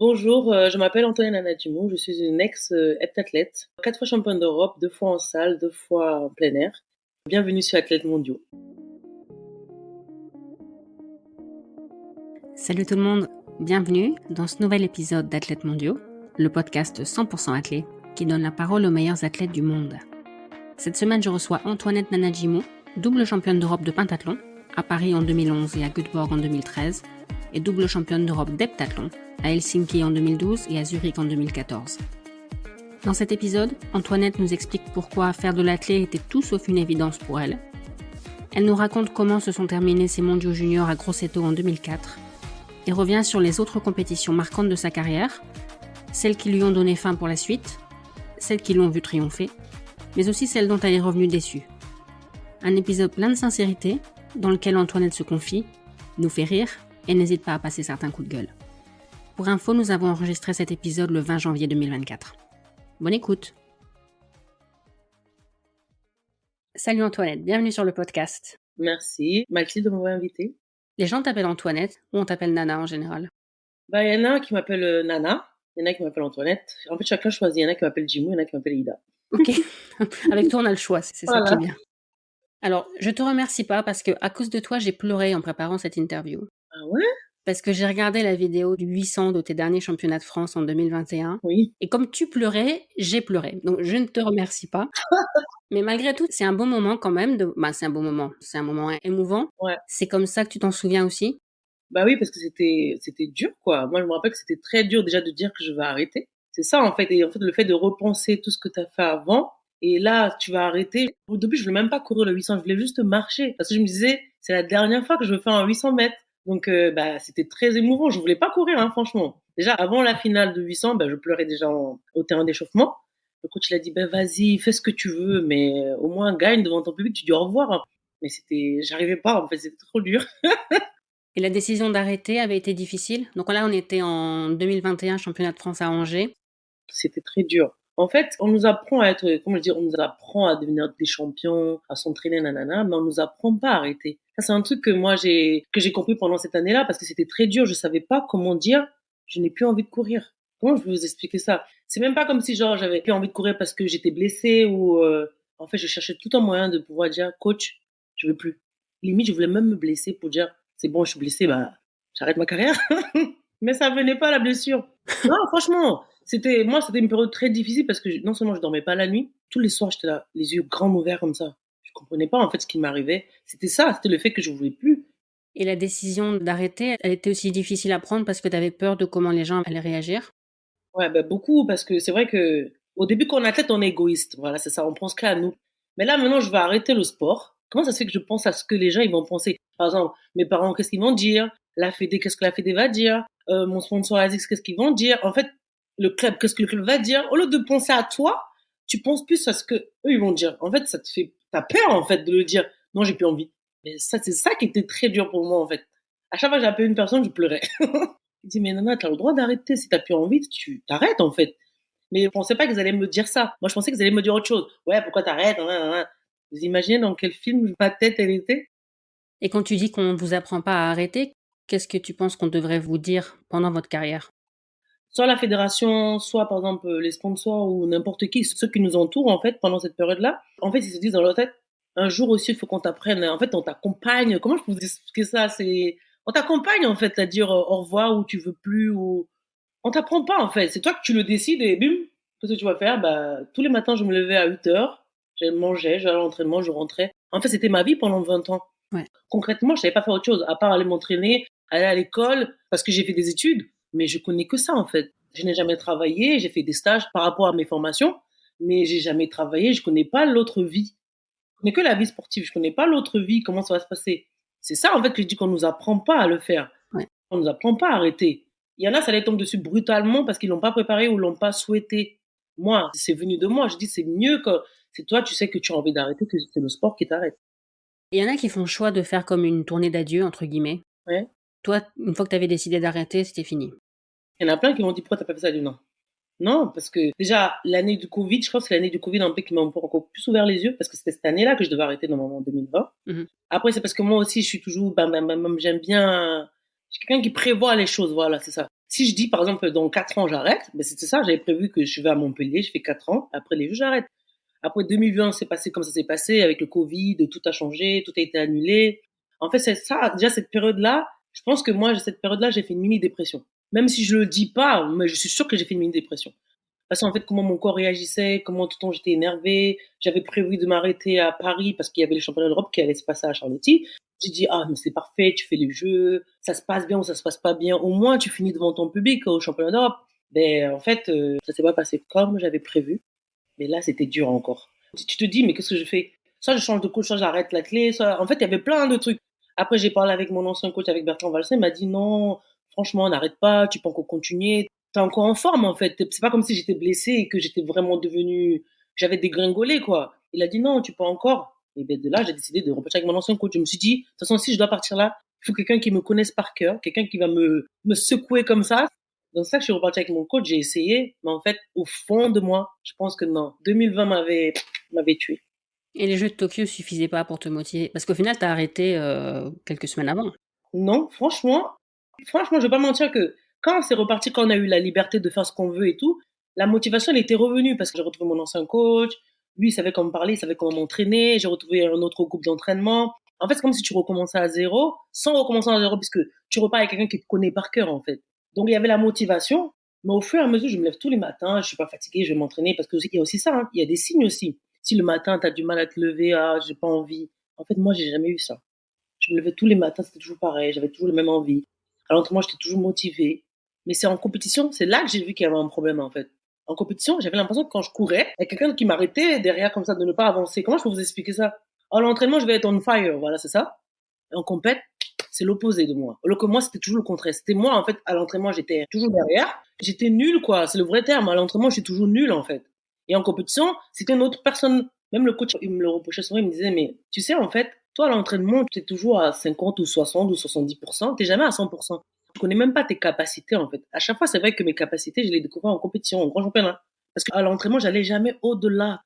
Bonjour, je m'appelle Antoine Anadimou, je suis une ex-heptathlète, 4 fois championne d'Europe, 2 fois en salle, 2 fois en plein air. Bienvenue sur Athlètes Mondiaux. Salut tout le monde, bienvenue dans ce nouvel épisode d'Athlètes Mondiaux, le podcast 100% athlète qui donne la parole aux meilleurs athlètes du monde. Cette semaine, je reçois Antoinette Nanadjimou, double championne d'Europe de pentathlon, à Paris en 2011 et à Göteborg en 2013, et double championne d'Europe d'heptathlon, à Helsinki en 2012 et à Zurich en 2014. Dans cet épisode, Antoinette nous explique pourquoi faire de l'athlé était tout sauf une évidence pour elle. Elle nous raconte comment se sont terminés ses mondiaux juniors à Grosseto en 2004, et revient sur les autres compétitions marquantes de sa carrière, celles qui lui ont donné fin pour la suite, celles qui l'ont vu triompher, mais aussi celles dont elle est revenue déçue. Un épisode plein de sincérité, dans lequel Antoinette se confie, nous fait rire et n'hésite pas à passer certains coups de gueule. Pour info, nous avons enregistré cet épisode le 20 janvier 2024. Bonne écoute. Salut Antoinette, bienvenue sur le podcast. Merci de m'avoir invitée. Les gens t'appellent Antoinette ou on t'appelle Nana en général? Il y en a qui m'appellent Nana, il y en a qui m'appellent Antoinette. En fait, chacun choisit, il y en a qui m'appellent Jimou, il y en a qui m'appellent Ida. Ok, avec toi on a le choix, c'est Voilà. Ça qui est bien. Alors, je te remercie pas parce que à cause de toi, j'ai pleuré en préparant cette interview. Ah ouais? Parce que j'ai regardé la vidéo du 800 de tes derniers championnats de France en 2021. Oui. Et comme tu pleurais, j'ai pleuré. Donc, je ne te remercie pas. Mais malgré tout, c'est un bon moment quand même. C'est un bon moment. C'est un moment émouvant. Ouais. C'est comme ça que tu t'en souviens aussi? Bah oui, parce que c'était dur, quoi. Moi, je me rappelle que c'était très dur déjà de dire que je vais arrêter. C'est ça, en fait. Et en fait, le fait de repenser tout ce que tu as fait avant, et là, tu vas arrêter. Au début, je voulais même pas courir le 800, je voulais juste marcher. Parce que je me disais, c'est la dernière fois que je veux faire un 800 mètres. Donc, c'était très émouvant. Je voulais pas courir, hein, franchement. Déjà, avant la finale de 800, je pleurais déjà au terrain d'échauffement. Le coach, il a dit, vas-y, fais ce que tu veux, mais au moins, gagne devant ton public, tu dis au revoir, hein. Mais j'arrivais pas, en fait, c'était trop dur. Et la décision d'arrêter avait été difficile. Donc là, on était en 2021, championnat de France à Angers. C'était très dur. En fait, on nous apprend à être, comment dire, on nous apprend à devenir des champions, à s'entraîner, nanana, mais on nous apprend pas à arrêter. Ça, c'est un truc que que j'ai compris pendant cette année-là, parce que c'était très dur. Je savais pas comment dire, je n'ai plus envie de courir. Comment je peux vous expliquer ça? C'est même pas comme si, genre, j'avais plus envie de courir parce que j'étais blessée ou, en fait, je cherchais tout un moyen de pouvoir dire, coach, je veux plus. Limite, je voulais même me blesser pour dire, c'est bon, je suis blessée, j'arrête ma carrière. Mais ça venait pas, la blessure. Non, franchement, c'était une période très difficile parce que non seulement je dormais pas la nuit, tous les soirs, j'étais là, les yeux grands ouverts comme ça. Je comprenais pas, en fait, ce qui m'arrivait. C'était le fait que je voulais plus. Et la décision d'arrêter, elle était aussi difficile à prendre parce que tu avais peur de comment les gens allaient réagir? Ouais, beaucoup, parce que c'est vrai que, au début, quand on est athlète, on est égoïste. Voilà, c'est ça, on pense qu'à nous. Mais là, maintenant, je vais arrêter le sport. Comment ça se fait que je pense à ce que les gens, ils vont penser? Par exemple, mes parents, qu'est-ce qu'ils vont dire? La Fédé, qu'est-ce que la Fédé va dire? Mon sponsor ASICS, qu'est-ce qu'ils vont dire? En fait, le club, qu'est-ce que le club va dire? Au lieu de penser à toi, tu penses plus à ce que eux, ils vont dire. En fait, t'as peur, en fait, de le dire. Non, j'ai plus envie. Mais ça, c'est ça qui était très dur pour moi, en fait. À chaque fois que j'appelais une personne, je pleurais. Il dit, mais Nana, t'as le droit d'arrêter. Si t'as plus envie, tu t'arrêtes, en fait. Mais je pensais pas qu'ils allaient me dire ça. Moi, je pensais qu'ils allaient me dire autre chose. Ouais, pourquoi t'arrêtes? Vous imaginez dans quel film ma tête, elle était? Et quand tu dis qu'on ne vous apprend pas à arrêter, qu'est-ce que tu penses qu'on devrait vous dire pendant votre carrière? Soit la fédération, soit par exemple les sponsors ou n'importe qui, ceux qui nous entourent en fait pendant cette période-là. En fait, ils se disent dans leur tête, un jour aussi, il faut qu'on t'apprenne. En fait, on t'accompagne. Comment je peux vous expliquer ça? On t'accompagne en fait à dire au revoir ou tu veux plus ou on t'apprend pas en fait. C'est toi que tu le décides et bim, qu'est-ce que tu vas faire? Tous les matins, je me levais à 8 heures, je mangeais, j'allais à l'entraînement, je rentrais. En fait, c'était ma vie pendant 20 ans. Ouais. Concrètement, je savais pas faire autre chose à part aller m'entraîner, aller à l'école parce que j'ai fait des études, mais je connais que ça en fait. Je n'ai jamais travaillé, j'ai fait des stages par rapport à mes formations, mais j'ai jamais travaillé, je connais pas l'autre vie. Je connais que la vie sportive, je connais pas l'autre vie, comment ça va se passer. C'est ça en fait que je dis qu'on nous apprend pas à le faire. Ouais. On nous apprend pas à arrêter. Il y en a, ça les tombe dessus brutalement parce qu'ils l'ont pas préparé ou l'ont pas souhaité. Moi, c'est venu de moi. Je dis, c'est mieux que c'est toi, tu sais que tu as envie d'arrêter, que c'est le sport qui t'arrête. Il y en a qui font le choix de faire comme une tournée d'adieu, entre guillemets. Ouais. Toi, une fois que tu avais décidé d'arrêter, c'était fini. Il y en a plein qui m'ont dit, pourquoi t'as pas fait ça? Je dis non. Non, parce que déjà, l'année du Covid, je crois que c'est l'année du Covid un peu qui m'a encore plus ouvert les yeux parce que c'était cette année-là que je devais arrêter normalement en 2020. Mhm. Après, c'est parce que moi aussi, je suis toujours, j'aime bien, je suis quelqu'un qui prévoit les choses, voilà, c'est ça. Si je dis, par exemple, dans 4 ans, j'arrête, ben c'était ça, j'avais prévu que je vais à Montpellier, je fais 4 ans, après les Jeux, j'arrête. Après 2020, c'est passé comme ça s'est passé, avec le Covid, tout a changé, tout a été annulé. En fait, c'est ça, déjà cette période-là, je pense que moi, cette période-là, j'ai fait une mini-dépression. Même si je le dis pas, mais je suis sûre que j'ai fait une mini-dépression. Parce qu'en fait, comment mon corps réagissait, comment tout le temps j'étais énervée. J'avais prévu de m'arrêter à Paris parce qu'il y avait les championnats d'Europe qui allaient se passer à Charletti. J'ai dit, ah, mais c'est parfait, tu fais les jeux, ça se passe bien ou ça se passe pas bien. Au moins, tu finis devant ton public au championnat d'Europe. Ben, en fait, ça s'est pas passé comme j'avais prévu. Mais là, c'était dur encore. Tu te dis, mais qu'est-ce que je fais? Soit je change de coach, soit j'arrête l'athlète, soit... En fait, il y avait plein de trucs. Après, j'ai parlé avec mon ancien coach, avec Bertrand Valsin, il m'a dit, non, franchement, n'arrête pas, tu peux encore continuer. T'es encore en forme, en fait. C'est pas comme si j'étais blessée et que j'étais vraiment devenue... J'avais dégringolé, quoi. Il a dit, non, tu peux encore. Et ben de là, j'ai décidé de repartir avec mon ancien coach. Je me suis dit, de toute façon, si je dois partir là, il faut quelqu'un qui me connaisse par cœur, quelqu'un qui va me secouer comme ça. Donc c'est ça que je suis repartie avec mon coach, j'ai essayé, mais en fait, au fond de moi, je pense que non. 2020 m'avait tué. Et les Jeux de Tokyo suffisaient pas pour te motiver? Parce qu'au final, tu as arrêté quelques semaines avant. Non, franchement, je vais pas mentir que quand c'est reparti, quand on a eu la liberté de faire ce qu'on veut et tout, la motivation, elle était revenue parce que j'ai retrouvé mon ancien coach. Lui, il savait comment me parler, il savait comment m'entraîner. J'ai retrouvé un autre groupe d'entraînement. En fait, c'est comme si tu recommençais à zéro, sans recommencer à zéro, puisque tu repars avec quelqu'un qui te connaît par cœur, en fait. Donc, il y avait la motivation, mais au fur et à mesure, je me lève tous les matins, je suis pas fatiguée, je vais m'entraîner, parce que il y a aussi ça, hein, il y a des signes aussi. Si le matin, tu as du mal à te lever, ah, j'ai pas envie. En fait, moi, j'ai jamais eu ça. Je me levais tous les matins, c'était toujours pareil, j'avais toujours la même envie. À l'entraînement, j'étais toujours motivée. Mais c'est en compétition, c'est là que j'ai vu qu'il y avait un problème, en fait. En compétition, j'avais l'impression que quand je courais, il y a quelqu'un qui m'arrêtait derrière comme ça, de ne pas avancer. Comment je peux vous expliquer ça? À l'entraînement, je vais être on fire, voilà, c'est ça. Et en compète, c'est l'opposé de moi. Alors que moi, c'était toujours le contraire. C'était moi, en fait, à l'entraînement, j'étais toujours derrière. J'étais nulle, quoi. C'est le vrai terme. À l'entraînement, j'étais toujours nulle, en fait. Et en compétition, c'était une autre personne. Même le coach, il me le reprochait souvent. Il me disait, mais tu sais, en fait, toi, à l'entraînement, tu es toujours à 50 ou 60 ou 70%. Tu n'es jamais à 100%. Tu connais même pas tes capacités, en fait. À chaque fois, c'est vrai que mes capacités, je les découvrais en compétition, en grand championnat. Parce qu'à l'entraînement, j'allais jamais au-delà.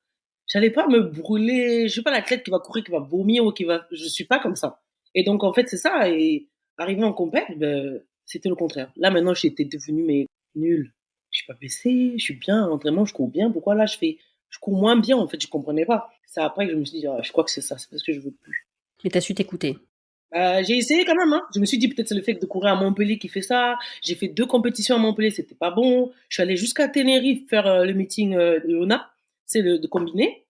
J'allais pas me brûler. Je suis pas l'athlète qui va courir, qui va vomir ou qui va, je suis pas comme ça. Et donc, en fait, c'est ça. Et arrivé en compète, ben, c'était le contraire. Là, maintenant, j'étais devenue, mais nulle. Je suis pas blessée, je suis bien à l'entraînement, je cours bien. Pourquoi là, je cours moins bien, en fait, je comprenais pas. C'est après que je me suis dit, ah, je crois que c'est ça, c'est parce que je veux plus. Mais tu as su t'écouter. J'ai essayé quand même, hein. Je me suis dit, peut-être c'est le fait de courir à Montpellier qui fait ça. J'ai fait 2 compétitions à Montpellier, c'était pas bon. Je suis allée jusqu'à Tenerife faire le meeting de Lona, c'est de combiner.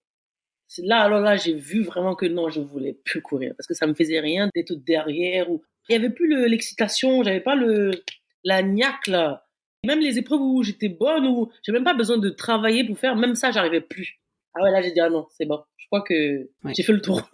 C'est là, alors là, j'ai vu vraiment que non, je voulais plus courir parce que ça me faisait rien d'être derrière ou il y avait plus l'excitation, j'avais pas la niaque là. Même les épreuves où j'étais bonne ou j'ai même pas besoin de travailler pour faire, même ça, j'arrivais plus. Ah ouais, là, j'ai dit ah non, c'est bon. Je crois que j'ai fait le tour.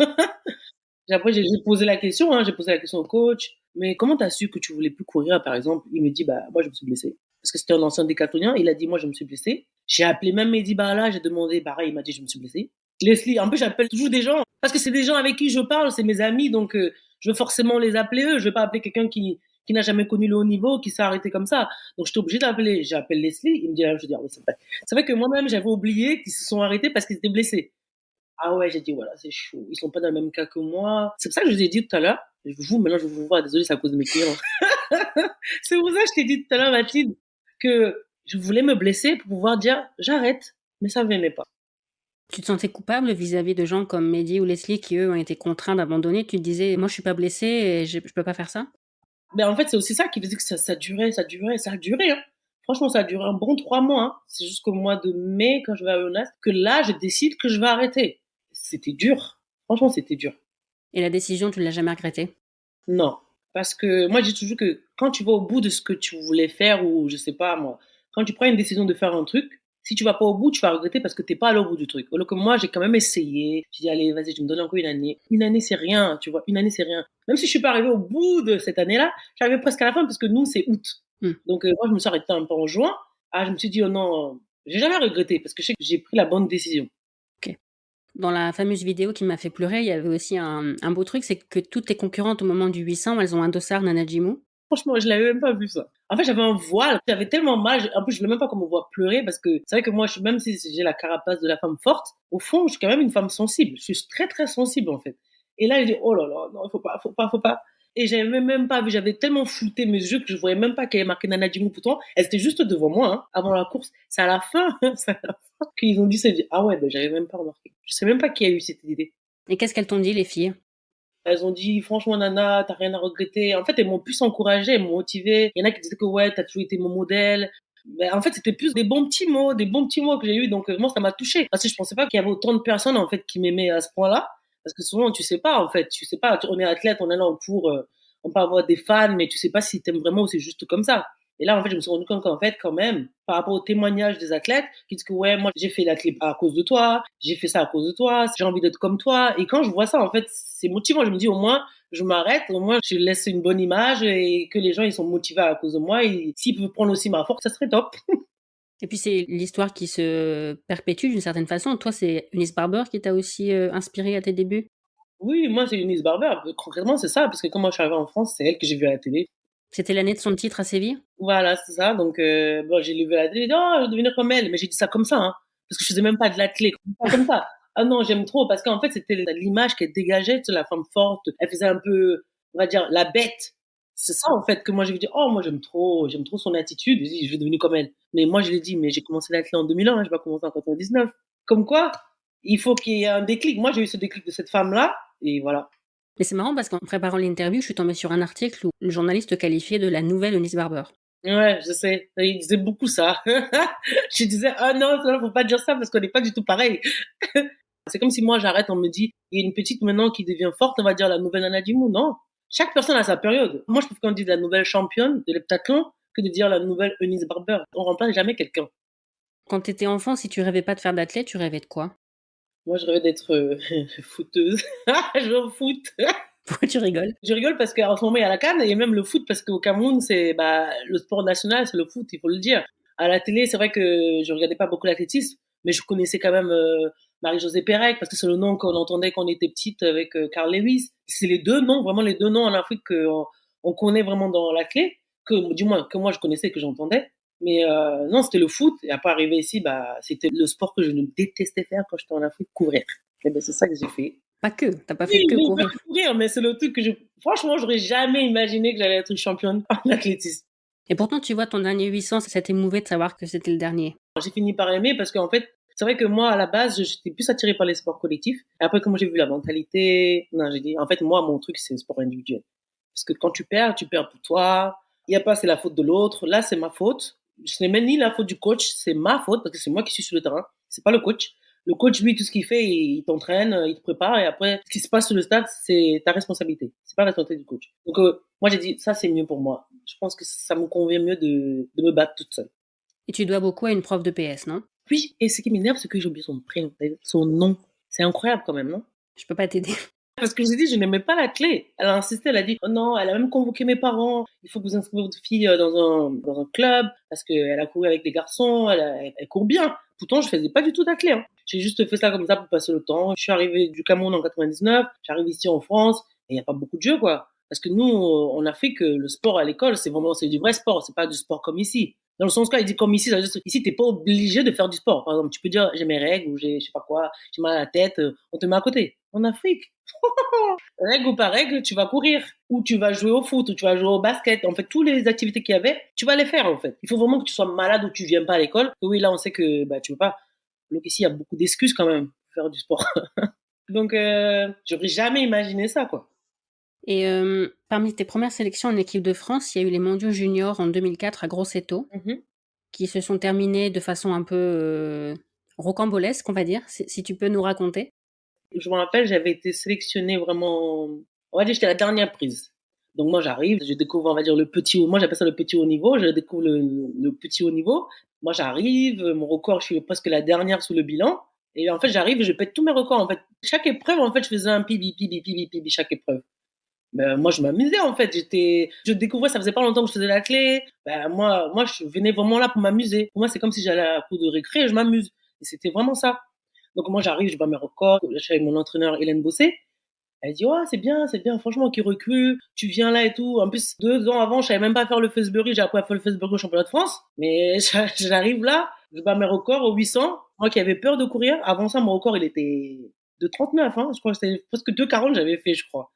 Après, j'ai posé la question, hein, j'ai posé la question au coach. Mais comment t'as su que tu voulais plus courir, par exemple? Il me dit, bah, moi, je me suis blessé. Parce que c'était un ancien décathlonien. Il a dit, moi, je me suis blessé. J'ai appelé même Mehdi Barla, j'ai demandé, pareil, il m'a dit, je me suis blessé. Leslie, en plus, j'appelle toujours des gens. Parce que c'est des gens avec qui je parle, c'est mes amis, donc, je veux forcément les appeler eux. Je vais pas appeler quelqu'un qui n'a jamais connu le haut niveau, qui s'est arrêté comme ça. Donc, j'étais obligée d'appeler. J'appelle Leslie. Il me dit, je dis, ah, oui, c'est vrai. C'est vrai que moi-même, j'avais oublié qu'ils se sont arrêtés parce qu'ils étaient blessés. Ah ouais, j'ai dit, voilà, c'est chaud. Ils sont pas dans le même cas que moi. C'est pour ça que je vous ai dit tout à l'heure. Maintenant, je vous vois. Désolée, c'est à cause de mes clients. C'est pour ça que je t'ai dit tout à l'heure, Mathilde, que je voulais me blesser pour pouvoir dire, j'arrête. Mais ça venait pas. Tu te sentais coupable vis-à-vis de gens comme Mehdi ou Leslie qui, eux, ont été contraints d'abandonner? Tu te disais, moi, je suis pas blessée et je peux pas faire ça? Mais en fait, c'est aussi ça qui faisait que ça durait. Ça a duré, hein. Franchement, ça a duré un bon 3 mois, hein. C'est jusqu'au mois de mai, quand je vais à Jonas, que là, je décide que je vais arrêter. C'était dur. Franchement, c'était dur. Et la décision, tu l'as jamais regrettée? Non. Parce que moi, je dis toujours que quand tu vas au bout de ce que tu voulais faire, ou je sais pas, moi, quand tu prends une décision de faire un truc, si tu vas pas au bout, tu vas regretter parce que t'es pas allé au bout du truc. Alors que moi, j'ai quand même essayé. J'ai dit, allez, vas-y, je me donne encore une année. Une année, c'est rien, tu vois. Une année, c'est rien. Même si je suis pas arrivée au bout de cette année-là, j'arrivais presque à la fin parce que nous, c'est août. Donc, moi, je me suis arrêtée un peu en juin. Ah, je me suis dit, oh non, j'ai jamais regretté parce que je sais que j'ai pris la bonne décision. Ok. Dans la fameuse vidéo qui m'a fait pleurer, il y avait aussi un beau truc, c'est que toutes tes concurrentes au moment du 800, elles ont un dossard Nanajimu. Franchement, je l'avais même pas vu ça. En fait, j'avais un voile. J'avais tellement mal. En plus, je voulais même pas qu'on me voit pleurer parce que c'est vrai que moi, même si j'ai la carapace de la femme forte, au fond, je suis quand même une femme sensible. Je suis très, très sensible, en fait. Et là, je dis, oh là là, non, il faut pas. Et j'avais même pas vu, j'avais tellement flouté mes yeux que je voyais même pas qu'elle avait marqué Nana Jimou. Pourtant, elle était juste devant moi, hein, avant la course. C'est à la fin, c'est à la fin qu'ils ont dit, c'est dit, ah ouais, ben, j'avais même pas remarqué. Je sais même pas qui a eu cette idée. Et qu'est-ce qu'elles t'ont dit, les filles? Elles ont dit, franchement, Nana, t'as rien à regretter. En fait, elles m'ont plus encouragée, elles m'ont motivée. Il y en a qui disaient que ouais, t'as toujours été mon modèle. Mais en fait, c'était plus des bons petits mots que j'ai eu. Donc, moi, ça m'a touchée. Parce que je pensais pas qu'il y avait autant de personnes, en fait, qui m'aimaient à ce point-là. Parce que souvent, tu sais pas, en fait. Tu sais pas, on est athlète, on est là en cours, on peut avoir des fans, mais tu sais pas si t'aimes vraiment ou c'est juste comme ça. Et là, en fait, je me suis rendu compte qu'en fait, quand même, par rapport aux témoignages des athlètes, qui disent que ouais, moi, j'ai fait l'athlète à cause de toi, j'ai fait ça à cause de toi, j'ai envie d'être comme toi. Et quand je vois ça, en fait, c'est motivant. Je me dis, au moins, je m'arrête, au moins, je laisse une bonne image et que les gens, ils sont motivés à cause de moi. Et s'ils peuvent prendre aussi ma force, ça serait top. Et puis c'est l'histoire qui se perpétue d'une certaine façon. Toi, c'est Eunice Barber qui t'a aussi inspiré à tes débuts? Oui, moi, c'est Eunice Barber. Concrètement, c'est ça, parce que quand moi, je suis arrivée en France, c'est elle que j'ai vue à la télé. C'était l'année de son titre à Séville? Voilà, c'est ça. Donc, bon, j'ai levé la télé, j'ai dit, oh, je vais devenir comme elle. Mais j'ai dit ça comme ça, hein. Parce que je faisais même pas de l'athlète, comme ça. Ah non, j'aime trop, parce qu'en fait, c'était l'image qu'elle dégageait, tu sais, la femme forte. Elle faisait un peu, on va dire, la bête. C'est ça, en fait, que moi, j'ai dit, oh, moi, j'aime trop son attitude. J'ai dit, je vais devenir comme elle. Mais moi, je l'ai dit, mais j'ai commencé l'athlète en 2001, hein, je vais pas commencer en 99. Comme quoi, il faut qu'il y ait un déclic. Moi, j'ai eu ce déclic de cette femme-là, et voilà. Mais c'est marrant parce qu'en préparant l'interview, je suis tombée sur un article où le journaliste te qualifiait de la nouvelle Eunice Barber. Ouais, je sais. Il disait beaucoup ça. Je disais, ah non, faut pas dire ça parce qu'on n'est pas du tout pareil. C'est comme si moi j'arrête, on me dit, il y a une petite maintenant qui devient forte, on va dire la nouvelle Anna Dimou. Non. Chaque personne a sa période. Moi, je trouve qu'on dit la nouvelle championne de l'heptathlon que de dire la nouvelle Eunice Barber. On remplace jamais quelqu'un. Quand t'étais enfant, si tu rêvais pas de faire d'athlète, tu rêvais de quoi? Moi, je rêvais d'être footeuse. Je veux au foot. Pourquoi tu rigoles? Je rigole parce qu'en ce moment, il y a la CAN et même le foot parce qu'au Cameroun, c'est le sport national, c'est le foot, il faut le dire. À la télé, c'est vrai que je regardais pas beaucoup l'athlétisme, mais je connaissais quand même Marie-Josée Pérec parce que c'est le nom qu'on entendait quand on était petite avec Carl Lewis. C'est les deux noms, vraiment les deux noms en Afrique qu'on on connaît vraiment dans l'athlé, que du moins que moi je connaissais, que j'entendais. Mais non, c'était le foot. Et après arriver ici, c'était le sport que je ne détestais faire quand j'étais en Afrique, courir. Et ben c'est ça que j'ai fait. Pas que, t'as pas fait Oui, que oui, courir. courir, mais c'est le truc que franchement, j'aurais jamais imaginé que j'allais être championne en athlétisme. Et pourtant, tu vois, ton dernier 800, ça t'émouvait de savoir que c'était le dernier. J'ai fini par aimer parce qu'en fait, c'est vrai que moi, à la base, j'étais plus attirée par les sports collectifs. Et après, comme j'ai vu la mentalité, non, j'ai dit, en fait, moi, mon truc, c'est le sport individuel. Parce que quand tu perds pour toi. Il n'y a pas, c'est la faute de l'autre. Là, c'est ma faute. Ce n'est même ni la faute du coach, c'est ma faute parce que c'est moi qui suis sur le terrain. C'est pas le coach. Le coach, lui, tout ce qu'il fait, il t'entraîne, il te prépare et après, ce qui se passe sur le stade, c'est ta responsabilité. C'est pas la responsabilité du coach. Donc, moi, j'ai dit, ça, c'est mieux pour moi. Je pense que ça me convient mieux de me battre toute seule. Et tu dois beaucoup à une prof de PS, non? Oui, et ce qui m'énerve, c'est que j'ai oublié son prénom, son nom. C'est incroyable quand même, non? Je peux pas t'aider. Parce que j'ai dit, je n'aimais pas l'athlé. Elle a insisté, elle a dit, oh non, elle a même convoqué mes parents. Il faut que vous inscriviez votre fille dans un club parce qu'elle a couru avec des garçons, elle court bien. Pourtant, je faisais pas du tout d'athlé, hein. J'ai juste fait ça comme ça pour passer le temps. Je suis arrivée du Cameroun en 99, j'arrive ici en France et il n'y a pas beaucoup de jeux, quoi. Parce que nous, en Afrique, le sport à l'école, c'est du vrai sport, c'est pas du sport comme ici. Dans le sens quoi, il dit comme ici, ça veut dire, ici, t'es pas obligé de faire du sport. Par exemple, tu peux dire, j'ai mes règles ou j'ai, je sais pas quoi, j'ai mal à la tête, on te met à côté. En Afrique, règle ou pas règle, tu vas courir, ou tu vas jouer au foot, ou tu vas jouer au basket. En fait, toutes les activités qu'il y avait, tu vas les faire, en fait. Il faut vraiment que tu sois malade ou tu viens pas à l'école. Oui, là, on sait que, tu veux pas. Donc ici, il y a beaucoup d'excuses quand même pour faire du sport. Donc, j'aurais jamais imaginé ça, quoi. Et parmi tes premières sélections en équipe de France, il y a eu les mondiaux juniors en 2004 à Grosseto, qui se sont terminés de façon un peu rocambolesque, on va dire, si tu peux nous raconter. Je me rappelle, j'avais été sélectionnée vraiment, on va dire, j'étais la dernière prise. Donc moi, j'arrive, je découvre, on va dire, moi j'appelle ça le petit haut niveau, je découvre le petit haut niveau. Moi, j'arrive, mon record, je suis presque la dernière sous le bilan. Et en fait, j'arrive et je pète tous mes records. En fait, chaque épreuve, en fait, je faisais un pibi, chaque épreuve. Ben, moi, je m'amusais, en fait. Je découvrais, ça faisait pas longtemps que je faisais la clé. Ben, moi, je venais vraiment là pour m'amuser. Pour moi, c'est comme si j'allais à la cour de récré et je m'amuse. Et c'était vraiment ça. Donc, moi, j'arrive, je bats mes records. Je suis avec mon entraîneur, Hélène Bossé. Elle dit, ouais, c'est bien, franchement, qui recule. Tu viens là et tout. En plus, 2 ans avant, je savais même pas faire le Fosbury. J'ai appris à faire le Fosbury au championnat de France. Mais j'arrive là, je bats mes records au 800. Moi qui avais peur de courir. Avant ça, mon record, il était de 39, hein. Je crois que c'était presque 2,40 j'avais fait, je crois.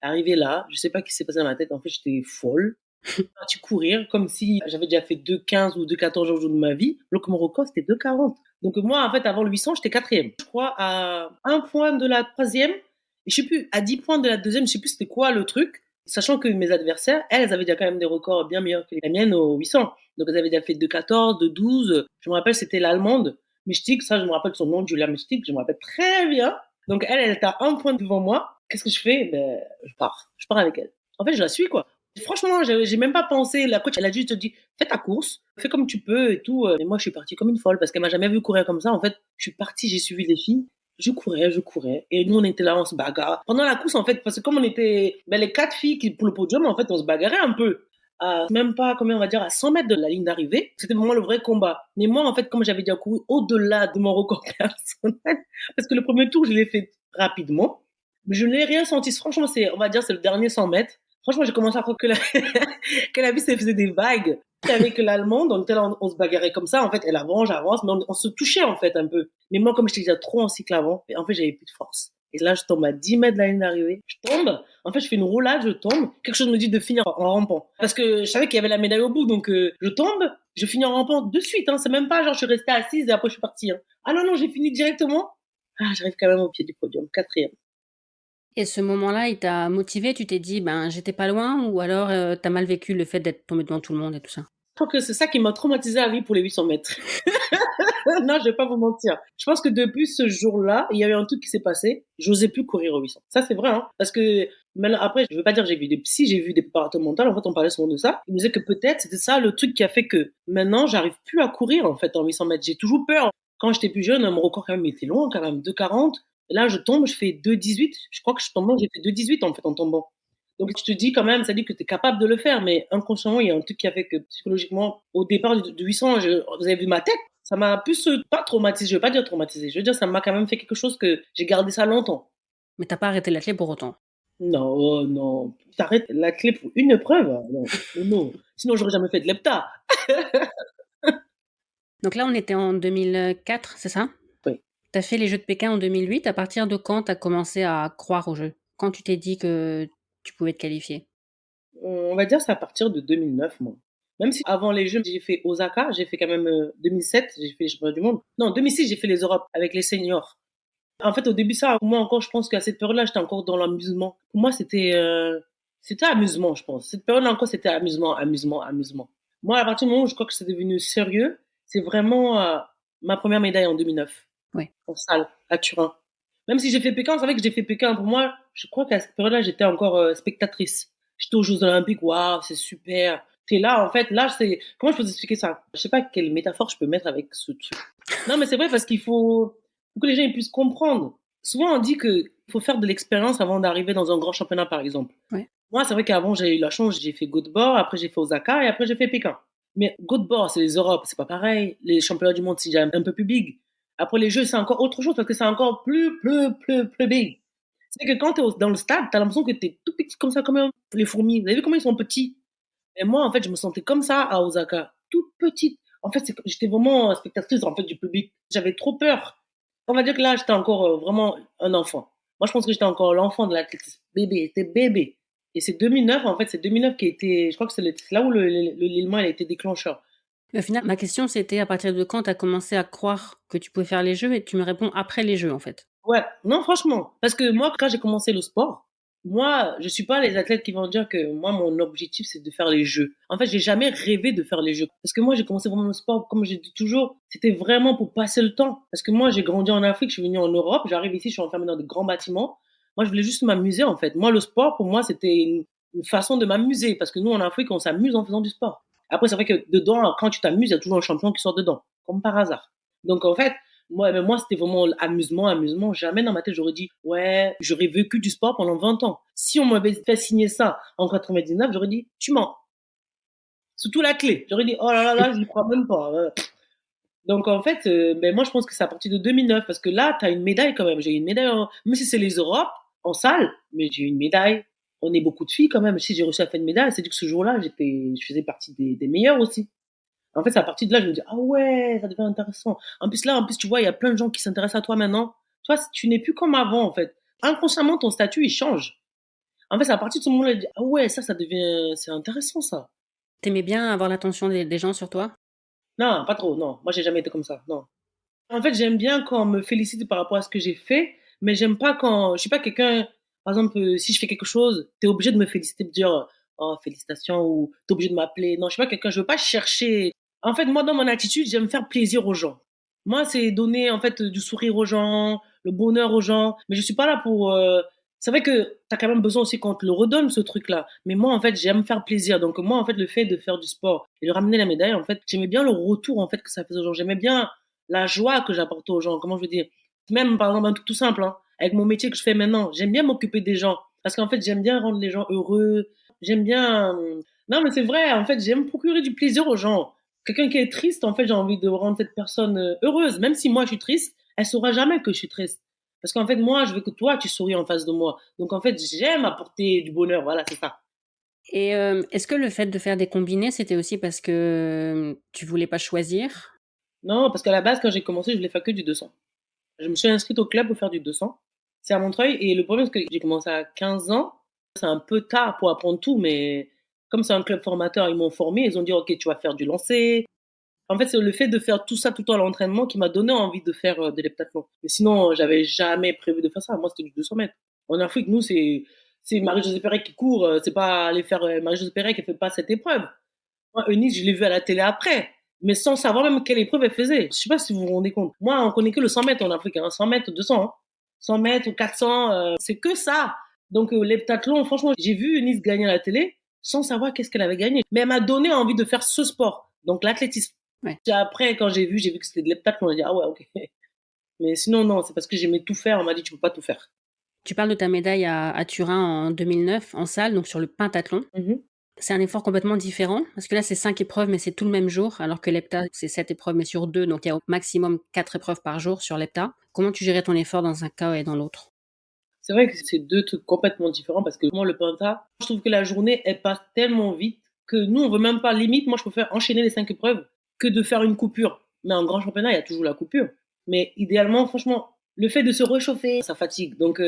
Arrivé là, je sais pas ce qui s'est passé dans ma tête. En fait, j'étais folle. Je suis partie courir comme si j'avais déjà fait 2,15 ou 2,14 au jour de ma vie, alors que mon record, c'était 2,40. Donc moi, en fait, avant le 800, j'étais quatrième. Je crois à 1 point de la troisième, et je sais plus, à 10 points de la deuxième, je sais plus c'était quoi le truc, sachant que mes adversaires, elles avaient déjà quand même des records bien meilleurs que les miennes au 800. Donc elles avaient déjà fait 2,14, 2,12. Je me rappelle, c'était l'allemande, Mystique, ça, je me rappelle son nom, Julia Mystique, je me rappelle très bien. Donc elle était à 1 point devant moi. Qu'est-ce que je fais? Ben, je pars. Je pars avec elle. En fait, je la suis, quoi. Franchement, j'ai même pas pensé. La coach, elle a juste dit, fais ta course, fais comme tu peux et tout. Et moi, je suis partie comme une folle parce qu'elle m'a jamais vu courir comme ça. En fait, je suis partie, j'ai suivi les filles. Je courais. Et nous, on était là, on se bagarre. Pendant la course, en fait, parce que comme on était, ben, les 4 filles pour le podium, en fait, on se bagarrait un peu. À même pas, combien on va dire, à 100 mètres de la ligne d'arrivée. C'était vraiment le vrai combat. Mais moi, en fait, comme j'avais déjà couru au-delà de mon record personnel, parce que le premier tour, je l'ai fait rapidement, mais je n'ai rien senti. Franchement, on va dire, c'est le dernier 100 mètres. Franchement, j'ai commencé à croire que que la vie, ça faisait des vagues. Avec l'allemande, on était là, on se bagarrait comme ça. En fait, elle avance, j'avance, mais on se touchait, en fait, un peu. Mais moi, comme j'étais déjà trop en cycle avant, en fait, j'avais plus de force. Et là, je tombe à 10 mètres de la ligne d'arrivée. Je tombe. En fait, je fais une roulade, je tombe. Quelque chose me dit de finir en rampant. Parce que je savais qu'il y avait la médaille au bout. Donc, je tombe, je finis en rampant de suite. Hein. C'est même pas genre, je suis restée assise et après, je suis partie. Hein. Ah non, j'ai fini directement. Ah, j'arrive quand même au pied du podium, quatrième. Et ce moment-là, il t'a motivé, tu t'es dit, ben, j'étais pas loin, ou alors t'as mal vécu le fait d'être tombé devant tout le monde et tout ça? Je crois que c'est ça qui m'a traumatisé à vie pour les 800 mètres. Non, je vais pas vous mentir. Je pense que depuis ce jour-là, il y a eu un truc qui s'est passé. J'osais plus courir au 800. Ça, c'est vrai, hein. Parce que, maintenant, après, je veux pas dire que j'ai vu des psys, j'ai vu des préparateurs mentaux. En fait, on parlait souvent de ça. Ils me disaient que peut-être c'était ça le truc qui a fait que maintenant, j'arrive plus à courir, en fait, en 800 mètres. J'ai toujours peur. Quand j'étais plus jeune, mon record quand même était long, quand même, 2,40. Là, je tombe, je fais 2,18. Je crois que je tombe, j'ai fait 2,18, en fait, en tombant. Donc, je te dis quand même, ça dit que tu es capable de le faire, mais inconsciemment, il y a un truc qui a fait que psychologiquement, au départ du 800, vous avez vu ma tête, ça m'a plus pas traumatisé, je veux pas dire traumatisé, je veux dire, ça m'a quand même fait quelque chose que j'ai gardé ça longtemps. Mais t'as pas arrêté l'athlète pour autant. Non, oh non, t'arrêtes la clé pour une épreuve, non, non, sinon j'aurais jamais fait de l'EPTA. Donc là, on était en 2004, c'est ça? Oui. T'as fait les Jeux de Pékin en 2008. À partir de quand t'as commencé à croire aux Jeux? Quand tu t'es dit que tu pouvais te qualifier? On va dire c'est à partir de 2009, moi. Même si avant les Jeux, j'ai fait Osaka, j'ai fait quand même 2007, j'ai fait les championnats du monde. Non, 2006, j'ai fait les Europes avec les seniors. En fait, au début, ça, moi encore, je pense qu'à cette période-là, j'étais encore dans l'amusement. Pour moi, c'était amusement, je pense. Cette période-là encore, c'était amusement. Moi, à partir du moment où je crois que c'est devenu sérieux, c'est vraiment ma première médaille en 2009, Ouais. en salle, à Turin. Même si j'ai fait Pékin, c'est vrai que j'ai fait Pékin. Pour moi, je crois qu'à cette période-là, j'étais encore spectatrice. J'étais aux Jeux Olympiques, waouh, c'est super. T'es là, en fait, là, c'est... Comment je peux vous expliquer ça? Je sais pas quelle métaphore je peux mettre avec ce truc. Non, mais c'est vrai parce qu'il faut que les gens ils puissent comprendre. Souvent, on dit qu'il faut faire de l'expérience avant d'arriver dans un grand championnat, par exemple. Ouais. Moi, c'est vrai qu'avant, j'ai eu la chance, j'ai fait Göteborg, après j'ai fait Osaka et après j'ai fait Pékin. Mais Göteborg, c'est les Europes, c'est pas pareil. Les championnats du monde, c'est déjà un peu plus big. Après les Jeux, c'est encore autre chose parce que c'est encore plus big. C'est que quand t'es dans le stade, t'as l'impression que t'es tout petit comme ça, comme les fourmis. Vous avez vu comment ils sont petits? Et moi, en fait, je me sentais comme ça à Osaka, toute petite. En fait, j'étais vraiment spectatrice en fait du public. J'avais trop peur. On va dire que là, j'étais encore vraiment un enfant. Moi, je pense que j'étais encore l'enfant de l'athlétisme. Bébé, j'étais bébé. Et c'est 2009, en fait, c'est 2009 qui a été, je crois que c'est là où l'élément a été déclencheur. Mais au final, ma question, c'était à partir de quand t'as commencé à croire que tu pouvais faire les Jeux, et tu me réponds après les Jeux, en fait. Ouais, non, franchement. Parce que moi, quand j'ai commencé le sport, moi, je suis pas les athlètes qui vont dire que moi, mon objectif, c'est de faire les Jeux. En fait, j'ai jamais rêvé de faire les Jeux. Parce que moi, j'ai commencé vraiment le sport, comme je dis toujours, c'était vraiment pour passer le temps. Parce que moi, j'ai grandi en Afrique, je suis venu en Europe, j'arrive ici, je suis enfermé dans des grands bâtiments. Moi, je voulais juste m'amuser, en fait. Moi, le sport, pour moi, c'était une façon de m'amuser. Parce que nous, en Afrique, on s'amuse en faisant du sport. Après, c'est vrai que dedans, quand tu t'amuses, il y a toujours un champion qui sort dedans. Comme par hasard. Donc, en fait, moi, c'était vraiment amusement. Jamais dans ma tête, j'aurais dit, ouais, j'aurais vécu du sport pendant 20 ans. Si on m'avait fait signer ça en 99, j'aurais dit, tu mens. Surtout la clé. J'aurais dit, oh là là, je n'y crois même pas. Donc, en fait, moi, je pense que c'est à partir de 2009, parce que là, t'as une médaille quand même. J'ai une médaille, même si c'est les Europes, en salle, mais j'ai une médaille. On est beaucoup de filles quand même. Si j'ai réussi à faire une médaille, c'est dit que ce jour-là, je faisais partie des meilleures aussi. En fait, c'est à partir de là, je me dis, ah ouais, ça devient intéressant. En plus, tu vois, il y a plein de gens qui s'intéressent à toi maintenant. Toi, tu n'es plus comme avant, en fait. Inconsciemment, ton statut, il change. En fait, c'est à partir de ce moment-là, je dis, ah ouais, ça devient, c'est intéressant, ça. T'aimais bien avoir l'attention des gens sur toi? Non, pas trop, non. Moi, j'ai jamais été comme ça, non. En fait, j'aime bien quand on me félicite par rapport à ce que j'ai fait, mais j'aime pas quand, je suis pas quelqu'un, par exemple, si je fais quelque chose, t'es obligé de me féliciter, de dire, oh, félicitations, ou t'es obligé de m'appeler. Non, je suis pas quelqu'un, je veux pas chercher. En fait, moi, dans mon attitude, j'aime faire plaisir aux gens. Moi, c'est donner, en fait, du sourire aux gens, le bonheur aux gens, mais je suis pas là pour, c'est vrai que t'as quand même besoin aussi qu'on te le redonne, ce truc-là. Mais moi, en fait, j'aime faire plaisir. Donc, moi, en fait, le fait de faire du sport et de ramener la médaille, en fait, j'aimais bien le retour, en fait, que ça faisait aux gens. J'aimais bien la joie que j'apporte aux gens. Comment je veux dire? Même, par exemple, un truc tout simple, hein, avec mon métier que je fais maintenant, j'aime bien m'occuper des gens. Parce qu'en fait, j'aime bien rendre les gens heureux. J'aime bien, non, mais c'est vrai, en fait, j'aime procurer du plaisir aux gens. Quelqu'un qui est triste, en fait, j'ai envie de rendre cette personne heureuse. Même si moi, je suis triste, elle saura jamais que je suis triste. Parce qu'en fait, moi, je veux que toi, tu souris en face de moi. Donc, en fait, j'aime apporter du bonheur. Voilà, c'est ça. Et est-ce que le fait de faire des combinés, c'était aussi parce que tu voulais pas choisir? Non, parce qu'à la base, quand j'ai commencé, je voulais faire que du 200. Je me suis inscrite au club pour faire du 200. C'est à Montreuil. Et le problème, c'est que j'ai commencé à 15 ans. C'est un peu tard pour apprendre tout, mais comme c'est un club formateur, ils m'ont formé. Ils ont dit, OK, tu vas faire du lancer. En fait, c'est le fait de faire tout ça tout le temps à l'entraînement qui m'a donné envie de faire de l'heptathlon. Mais sinon, j'avais jamais prévu de faire ça. Moi, c'était du 200 mètres. En Afrique, nous, c'est Marie-Josée Pérec qui court. C'est pas aller faire Marie-Josée Pérec qui fait pas cette épreuve. Moi, Eunice, je l'ai vue à la télé après, mais sans savoir même quelle épreuve elle faisait. Je sais pas si vous vous rendez compte. Moi, on connaît que le 100 mètres en Afrique, hein. 100 mètres, 200, hein. 100 mètres ou 400, c'est que ça. Donc, l'heptathlon, franchement, j'ai vu Eunice gagner à la télé sans savoir qu'est-ce qu'elle avait gagné. Mais elle m'a donné envie de faire ce sport. Donc, l'athlétisme. Ouais. Et après, quand j'ai vu que c'était de l'heptathlon, j'ai dit, ah ouais, ok. Mais sinon, non, c'est parce que j'aimais tout faire. On m'a dit, tu peux pas tout faire. Tu parles de ta médaille à Turin en 2009 en salle, donc sur le pentathlon. Mhm. C'est un effort complètement différent parce que là, c'est 5 épreuves, mais c'est tout le même jour, alors que l'hepta, c'est 7 épreuves, mais sur 2, donc il y a au maximum 4 épreuves par jour sur l'hepta. Comment tu gérais ton effort dans un cas et dans l'autre? C'est vrai que c'est deux trucs complètement différents parce que moi, le penta, je trouve que la journée, elle passe tellement vite que nous, on veut même pas, limite, moi, je préfère enchaîner les 5 épreuves que de faire une coupure. Mais en grand championnat, il y a toujours la coupure. Mais idéalement, franchement, le fait de se réchauffer, ça fatigue. Donc,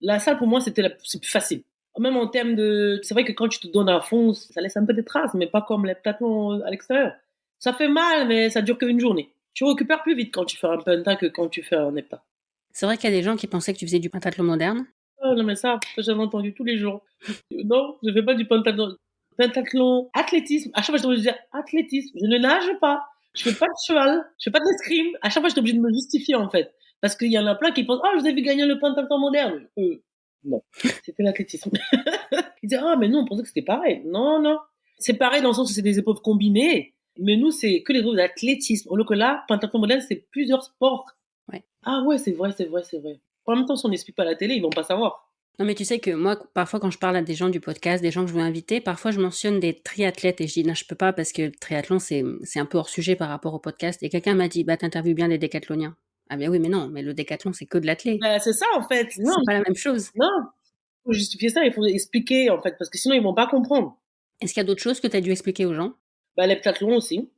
la salle, pour moi, c'est plus facile. Même en termes de, c'est vrai que quand tu te donnes à fond, ça laisse un peu des traces, mais pas comme l'heptathlon à l'extérieur. Ça fait mal, mais ça dure qu'une journée. Tu récupères plus vite quand tu fais un penta que quand tu fais un hepta. C'est vrai qu'il y a des gens qui pensaient que tu faisais du pentathlon moderne. Oh, non, mais ça j'en ai entendu tous les jours. Non, je fais pas du pentathlon. Pentathlon, athlétisme. À chaque fois, je dois dire athlétisme. Je ne nage pas. Je fais pas de cheval. Je fais pas d'escrime. À chaque fois, je suis obligée de me justifier, en fait. Parce qu'il y en a plein qui pensent, ah, je vous ai vu gagner le pentathlon moderne. Non. C'était l'athlétisme. Ils disaient, ah, mais nous, on pensait que c'était pareil. Non, non. C'est pareil dans le sens où c'est des épreuves combinées. Mais nous, c'est que les épreuves d'athlétisme. Alors que là, pentathlon moderne, c'est plusieurs sports. Ouais. Ah ouais, c'est vrai, c'est vrai, c'est vrai. En même temps, si on n'explique pas à la télé, ils vont pas savoir. Non, mais tu sais que moi, parfois, quand je parle à des gens du podcast, des gens que je veux inviter, parfois, je mentionne des triathlètes et je dis, non, je peux pas parce que le triathlon, c'est un peu hors sujet par rapport au podcast. Et quelqu'un m'a dit, bah, t'interviews bien des décathloniens. Ah, ben oui, mais non, mais le décathlon, c'est que de l'athlé. Bah, c'est ça, en fait. Non, C'est pas la même chose. non. Pour justifier ça, il faut expliquer, en fait, parce que sinon, ils vont pas comprendre. Est-ce qu'il y a d'autres choses que tu as dû expliquer aux gens? Bah, l'heptathlon aussi.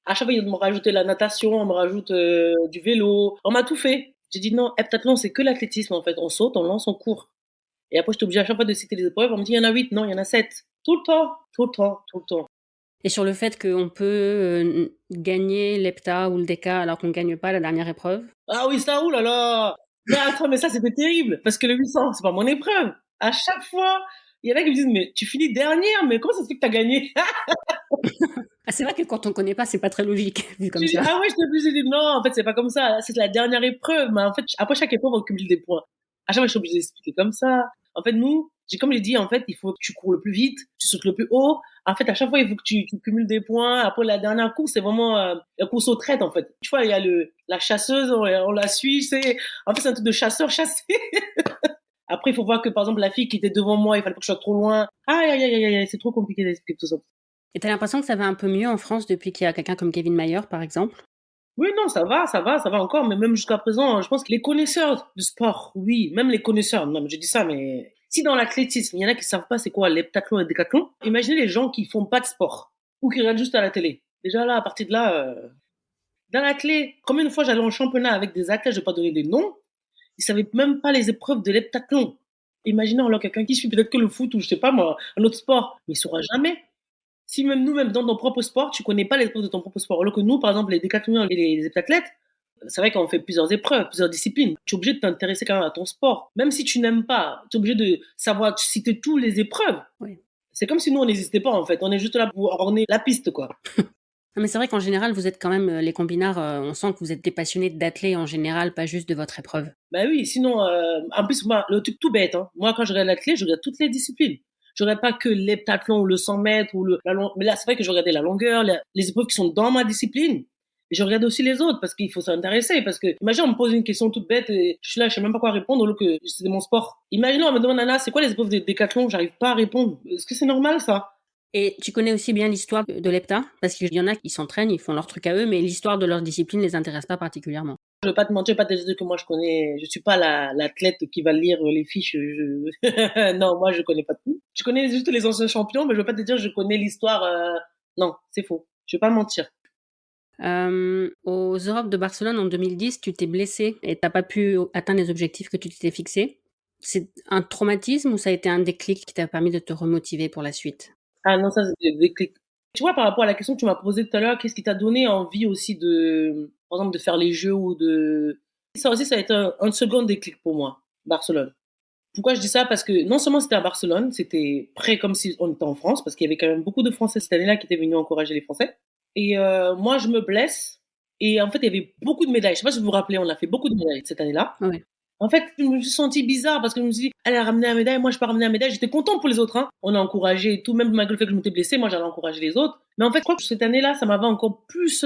À chaque fois, ils me rajoutent la natation, on me rajoute du vélo. On m'a tout fait. J'ai dit non, heptathlon, c'est que l'athlétisme, en fait. On saute, on lance, on court. Et après, j'étais obligée à chaque fois de citer les épreuves. On me dit, il y en a 8. Non, il y en a 7. Tout le temps, tout le temps, tout le temps. Et sur le fait qu'on peut gagner l'hepta ou le déca alors qu'on gagne pas la dernière épreuve? Ah oui, ça, oulala. Mais attends, mais ça, c'était terrible. Parce que le 800, c'est pas mon épreuve. À chaque fois, il y en a qui me disent, mais tu finis dernière, mais comment ça se fait que t'as gagné? Ah, c'est vrai que quand on connaît pas, c'est pas très logique, vu comme ça. Ah ouais, j'étais obligée de dire non, en fait, c'est pas comme ça. C'est la dernière épreuve. Mais en fait, après chaque épreuve, on cumule des points. À chaque fois, je suis obligée d'expliquer comme ça. En fait, nous, comme j'ai dit, en fait, il faut que tu cours le plus vite, tu sautes le plus haut. En fait, à chaque fois, il faut que tu cumules des points. Après, la dernière course, c'est vraiment la course aux traites, en fait. Tu vois, il y a la chasseuse, on la suit, en fait, c'est un truc de chasseur-chassé. Après, il faut voir que, par exemple, la fille qui était devant moi, il fallait pas que je sois trop loin. Aïe, aïe, aïe, aïe, aïe, c'est trop compliqué d'expliquer tout ça. Et t'as l'impression que ça va un peu mieux en France depuis qu'il y a quelqu'un comme Kevin Mayer, par exemple? Oui, non, ça va encore, mais même jusqu'à présent, je pense que les connaisseurs du sport, oui, même les connaisseurs, non, mais je dis ça, mais si dans l'athlétisme, il y en a qui savent pas c'est quoi l'heptathlon et le décathlon, imaginez les gens qui font pas de sport, ou qui regardent juste à la télé. Déjà là, à partir de là, dans l'athlé, combien de fois j'allais en championnat avec des athlètes, je vais pas donner des noms, ils savaient même pas les épreuves de l'heptathlon. Imaginez alors quelqu'un qui suit peut-être que le foot ou je sais pas moi, un autre sport, mais il saura jamais. Si même nous-mêmes dans ton propre sport, tu connais pas les épreuves de ton propre sport. Alors que nous, par exemple, les décathloniens et les heptathlètes, c'est vrai qu'on fait plusieurs épreuves, plusieurs disciplines. Tu es obligé de t'intéresser quand même à ton sport. Même si tu n'aimes pas, tu es obligé de savoir citer toutes les épreuves. Oui. C'est comme si nous, on n'existait pas, en fait. On est juste là pour orner la piste, quoi. Non, mais c'est vrai qu'en général, vous êtes quand même, les combinards, on sent que vous êtes des passionnés d'athlètes en général, pas juste de votre épreuve. Ben oui, sinon, en plus, moi, le truc tout bête, hein. Moi, quand je regarde l'athlète, je regarde toutes les disciplines. Je regarde pas que l'heptathlon ou le 100 mètres ou mais là, c'est vrai que je regardais la longueur, les épreuves qui sont dans ma discipline. Et je regarde aussi les autres parce qu'il faut s'intéresser. Parce que, imagine, on me pose une question toute bête et je suis là, je sais même pas quoi répondre, alors que c'est mon sport. Imaginons, on me demande, Nana, c'est quoi les épreuves de décathlon? J'arrive pas à répondre. Est-ce que c'est normal, ça? Et tu connais aussi bien l'histoire de l'hepta? Parce qu'il y en a qui s'entraînent, ils font leur truc à eux, mais l'histoire de leur discipline les intéresse pas particulièrement. Je vais pas te mentir, je vais pas te dire que moi je connais, je suis pas l'athlète qui va lire les fiches. Non, moi je connais pas tout. Je connais juste les anciens champions, mais je vais pas te dire que je connais l'histoire. Non, c'est faux. Je vais pas mentir. Aux Europes de Barcelone en 2010, tu t'es blessé et t'as pas pu atteindre les objectifs que tu t'étais fixés. C'est un traumatisme ou ça a été un déclic qui t'a permis de te remotiver pour la suite? Ah non, ça c'est des déclics. Tu vois, par rapport à la question que tu m'as posée tout à l'heure, qu'est-ce qui t'a donné envie aussi de, par exemple, de faire les jeux ou de... Ça aussi, ça a été un second déclic pour moi, Barcelone. Pourquoi je dis ça? Parce que non seulement c'était à Barcelone, c'était près comme si on était en France, parce qu'il y avait quand même beaucoup de Français cette année-là qui étaient venus encourager les Français. Et moi, je me blesse. Et en fait, il y avait beaucoup de médailles. Je sais pas si vous vous rappelez, on a fait beaucoup de médailles cette année-là. Ouais. En fait, je me suis sentie bizarre parce que je me suis dit, elle a ramené la médaille, moi je peux ramener la médaille. J'étais contente pour les autres, hein. On a encouragé et tout, même malgré le fait que je m'étais blessée, moi j'allais encourager les autres. Mais en fait, je crois que cette année-là, ça m'avait encore plus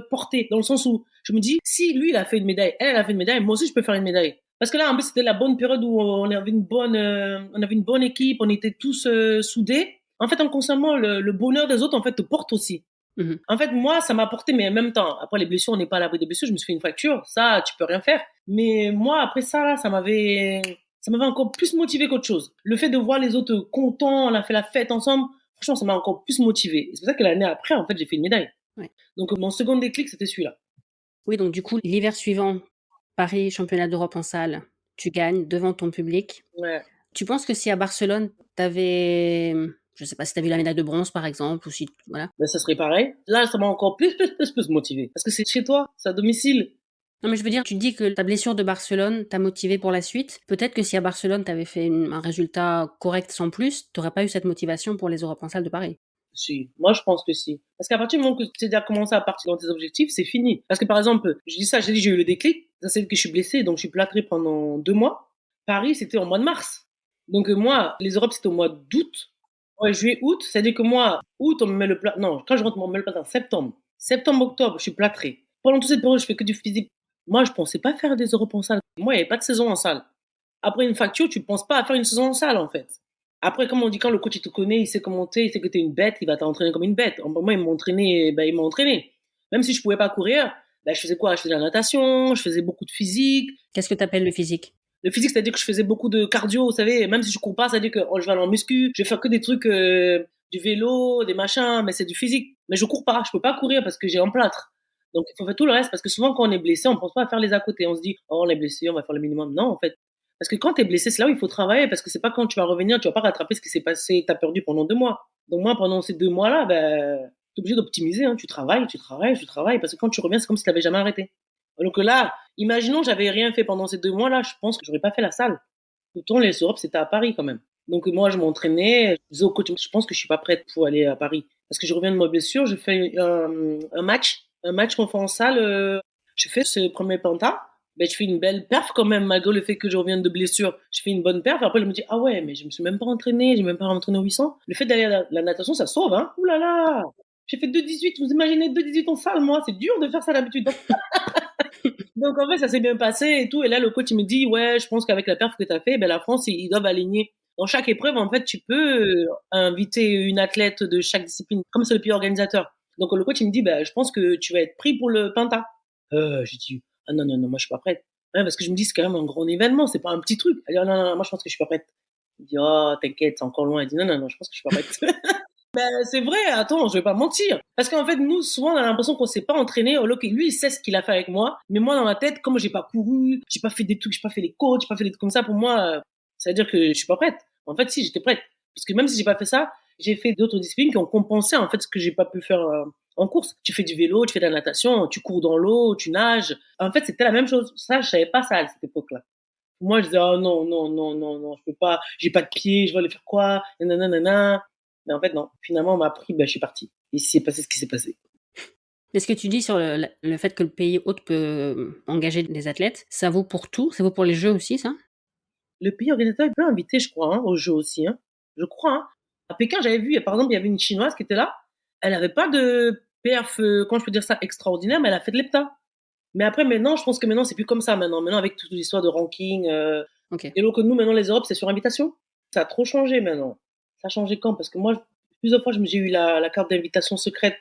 porté, dans le sens où je me dis, si lui il a fait une médaille, elle a fait une médaille, moi aussi je peux faire une médaille. Parce que là, en plus, c'était la bonne période où on avait une bonne équipe, on était tous soudés. En fait, en consommant le bonheur des autres, en fait, te porte aussi. Mhm. En fait, moi, ça m'a apporté, mais en même temps, après les blessures, on n'est pas à l'abri des blessures, je me suis fait une fracture, ça, tu peux rien faire. Mais moi, après ça, là, ça m'avait encore plus motivé qu'autre chose. Le fait de voir les autres contents, on a fait la fête ensemble, franchement, ça m'a encore plus motivé. C'est pour ça que l'année après, en fait, j'ai fait une médaille. Ouais. Donc, mon second déclic, c'était celui-là. Oui, donc du coup, l'hiver suivant, Paris, championnat d'Europe en salle, tu gagnes devant ton public. Ouais. Tu penses que si à Barcelone, t'avais, je sais pas si t'avais eu la médaille de bronze par exemple, ou si, voilà. Ben, ça serait pareil. Là, ça m'a encore plus motivé. Parce que c'est chez toi, c'est à domicile. Non, mais je veux dire, tu te dis que ta blessure de Barcelone t'a motivé pour la suite. Peut-être que si à Barcelone, t'avais fait un résultat correct sans plus, t'aurais pas eu cette motivation pour les Europes en salle de Paris. Si, moi je pense que si. Parce qu'à partir du moment que tu as déjà commencé à partir dans tes objectifs, c'est fini. Parce que par exemple, je dis ça, j'ai eu le déclic, ça c'est que je suis blessé, donc je suis plâtré pendant 2 mois. Paris, c'était en mois de mars. Donc moi, les Europes, c'était au mois d'août. Ouais, juillet, août, c'est-à-dire que moi, août, on me met le plat. Non, quand je rentre, on me met le plat en septembre. Septembre, octobre, je suis plâtré. Pendant toute cette période, je fais que du physique. Moi, je pensais pas faire des Europes en salle. Moi, il n'y avait pas de saison en salle. Après une fracture, tu penses pas à faire une saison en salle, en fait. Après, comme on dit, quand le coach il te connaît, il sait comment t'es, il sait que t'es une bête, il va t'entraîner comme une bête. Moi, il m'a entraîné, il m'a entraîné. Même si je pouvais pas courir, je faisais quoi? Je faisais de la natation, je faisais beaucoup de physique. Qu'est-ce que t'appelles le physique? Le physique, c'est-à-dire que je faisais beaucoup de cardio, vous savez, même si je cours pas, c'est-à-dire que je vais aller en muscu, je vais faire que des trucs, du vélo, des machins, mais c'est du physique. Mais je cours pas, je peux pas courir parce que j'ai un plâtre. Donc, il faut faire tout le reste, parce que souvent, quand on est blessé, on pense pas à faire les à côté. On se dit, oh, on est blessé, on va faire le minimum. Non, en fait. Parce que quand t'es blessé, c'est là où il faut travailler, parce que c'est pas quand tu vas revenir, tu vas pas rattraper ce qui s'est passé, t'as perdu pendant 2 mois. Donc, moi, pendant ces 2 mois-là, t'es obligé d'optimiser, hein. Tu travailles, parce que quand tu reviens, c'est comme si t'avais jamais arrêté. Donc là, imaginons j'avais rien fait pendant ces 2 mois-là, je pense que j'aurais pas fait la salle. Pourtant, les Europes, c'était à Paris quand même. Donc moi, je m'entraînais, je disais au coach, je pense que je suis pas prête pour aller à Paris. Parce que je reviens de ma blessure, je fais un match qu'on fait en salle, je fais ce premier penta, je fais une belle perf quand même, malgré le fait que je reviens de blessure. Je fais une bonne perf, après je me dis, ah ouais, mais je me suis même pas entraîné, j'ai même pas entraîné au 800. Le fait d'aller à la natation, ça sauve, hein. Ouh là là! J'ai fait 2,18, vous imaginez 2,18 en salle, moi, c'est dur de faire ça d'habitude. Donc en fait, ça s'est bien passé et tout. Et là, le coach il me dit, ouais, je pense qu'avec la perf que tu as fait, la France, ils doivent aligner. Dans chaque épreuve, en fait, tu peux inviter une athlète de chaque discipline, comme c'est le pays organisateur. Donc le coach il me dit, je pense que tu vas être pris pour le penta. J'ai dit, ah non, non, non, moi je suis pas prête. Ouais, parce que je me dis, c'est quand même un grand événement, c'est pas un petit truc. Elle dit, ah, non, non, non, moi je pense que je suis pas prête. Il dit, oh, t'inquiète, c'est encore loin. Elle dit, non, non, non, je pense que je suis pas prête. C'est vrai, attends, je vais pas mentir. Parce qu'en fait, nous, souvent, on a l'impression qu'on s'est pas entraîné, alors que lui, il sait ce qu'il a fait avec moi. Mais moi, dans ma tête, comme j'ai pas couru, j'ai pas fait des trucs, j'ai pas fait les coachs, j'ai pas fait des trucs comme ça, pour moi, Ça veut dire que je suis pas prête. En fait, si, j'étais prête. Parce que même si j'ai pas fait ça, j'ai fait d'autres disciplines qui ont compensé, en fait, ce que j'ai pas pu faire en course. Tu fais du vélo, tu fais de la natation, tu cours dans l'eau, tu nages. En fait, c'était la même chose. Ça, je savais pas ça à cette époque-là. Moi, je disais, oh non, non, non, non, non, je peux pas, j'ai pas de pied, je vais aller faire quoi, nanana. Mais en fait, non. Finalement, on m'a appris, ben, je suis partie. Et il s'est passé ce qui s'est passé. Mais ce que tu dis sur le fait que le pays hôte peut engager des athlètes, ça vaut pour tout? Ça vaut pour les Jeux aussi, ça? Le pays organisateur, il peut inviter, je crois, hein, aux Jeux aussi, hein. Je crois, hein. À Pékin, j'avais vu, par exemple, il y avait une Chinoise qui était là. Elle avait pas de perf, comment je peux dire ça, extraordinaire, mais elle a fait de l'hepta. Mais après, maintenant, je pense que maintenant, c'est plus comme ça, maintenant. Maintenant, avec toute l'histoire de ranking, Ok. et donc, nous, maintenant, les Europes, c'est sur invitation. Ça a trop changé, maintenant. Ça a changé quand? Parce que moi, plusieurs fois, j'ai eu la carte d'invitation secrète.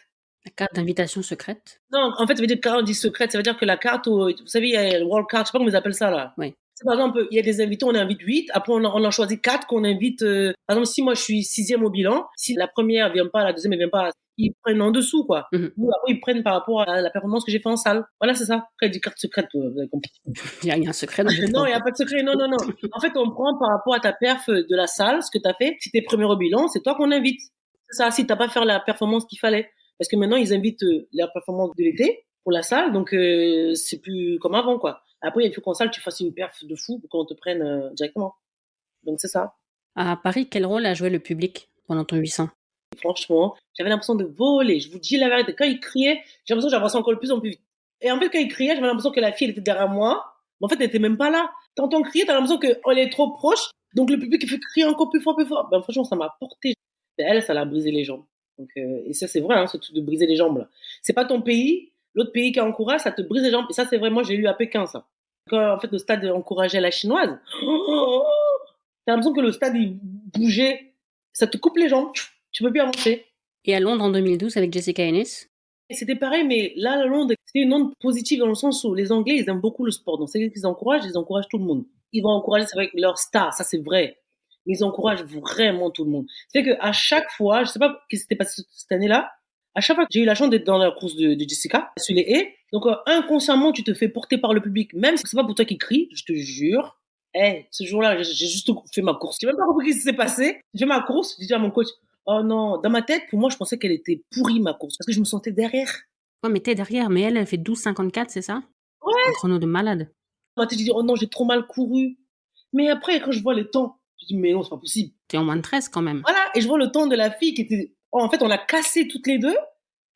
La carte d'invitation secrète? Non, en fait, ça veut dire quand on dit secrète, ça veut dire que la carte, vous savez, il y a le World Card, je sais pas comment ils appellent ça, là. Oui. Par exemple, il y a des invités, on invite 8, après on en choisit 4 qu'on invite. Par exemple, si moi je suis 6e au bilan, si la première vient pas, la deuxième elle vient pas, ils prennent en dessous, quoi. Mhm. Ou après ils prennent par rapport à la performance que j'ai fait en salle. Voilà, c'est ça. Après, dit carte secrète, vous avez compris. Il y a un secret dans Non, il n'y a pas de secret, non, non, non. En fait, on prend par rapport à ta perf de la salle, ce que tu as fait. Si tu es premier au bilan, c'est toi qu'on invite. C'est ça, si tu n'as pas fait la performance qu'il fallait. Parce que maintenant, ils invitent la performance de l'été pour la salle, donc c'est plus comme avant, quoi. Après, il faut qu'en salle, tu fasses une perf de fou pour qu'on te prenne directement. Donc, c'est ça. À Paris, quel rôle a joué le public pendant ton 800? Et franchement, j'avais l'impression de voler. Je vous dis la vérité. Quand ils criaient, j'ai l'impression que j'avançais encore de plus en plus vite. Et en fait, quand ils criaient, j'avais l'impression que la fille, elle était derrière moi. Mais en fait, elle était même pas là. T'entends crier, t'as l'impression qu'elle est trop proche. Donc, le public, il fait crier encore plus fort, plus fort. Ben, franchement, ça m'a porté. Et elle, ça l'a brisé les jambes. Donc, et ça, c'est vrai, hein, ce truc de briser les jambes, là. C'est pas ton pays. L'autre pays qui encourage, ça te brise les jambes. Et ça, c'est vrai, moi, j'ai eu à Pékin, ça. Quand, en fait, le stade encourageait la chinoise, t'as l'impression que le stade, il bougeait. Ça te coupe les jambes. Tu peux plus avancer. Et à Londres en 2012 avec Jessica Ennis? Et c'était pareil, mais là, à Londres, c'était une onde positive dans le sens où les Anglais, ils aiment beaucoup le sport. Donc, c'est qu'ils encouragent, ils encouragent tout le monde. Ils vont encourager, c'est vrai, leur star, ça c'est vrai. Mais ils encouragent vraiment tout le monde. C'est qu'à chaque fois, je sais pas ce qui s'était passé cette année-là, à chaque fois que j'ai eu la chance d'être dans la course de Jessica, sur les haies, donc inconsciemment, tu te fais porter par le public, même si c'est pas pour toi qui crie, je te jure. Ce jour-là, j'ai juste fait ma course. J'ai même pas compris ce qui s'est passé. J'ai fait ma course, j'ai dit à mon coach, oh non, dans ma tête, pour moi, je pensais qu'elle était pourrie, ma course, parce que je me sentais derrière. Ouais, mais t'es derrière, mais elle fait 12,54, c'est ça? Ouais. Un chrono de malade. Dans ma tête, j'ai dit, oh non, j'ai trop mal couru. Mais après, quand je vois les temps, je dis, mais non, c'est pas possible. T'es en moins de 13 quand même. Voilà, et je vois le temps de la fille qui était, oh, en fait, on l'a cassé toutes les deux.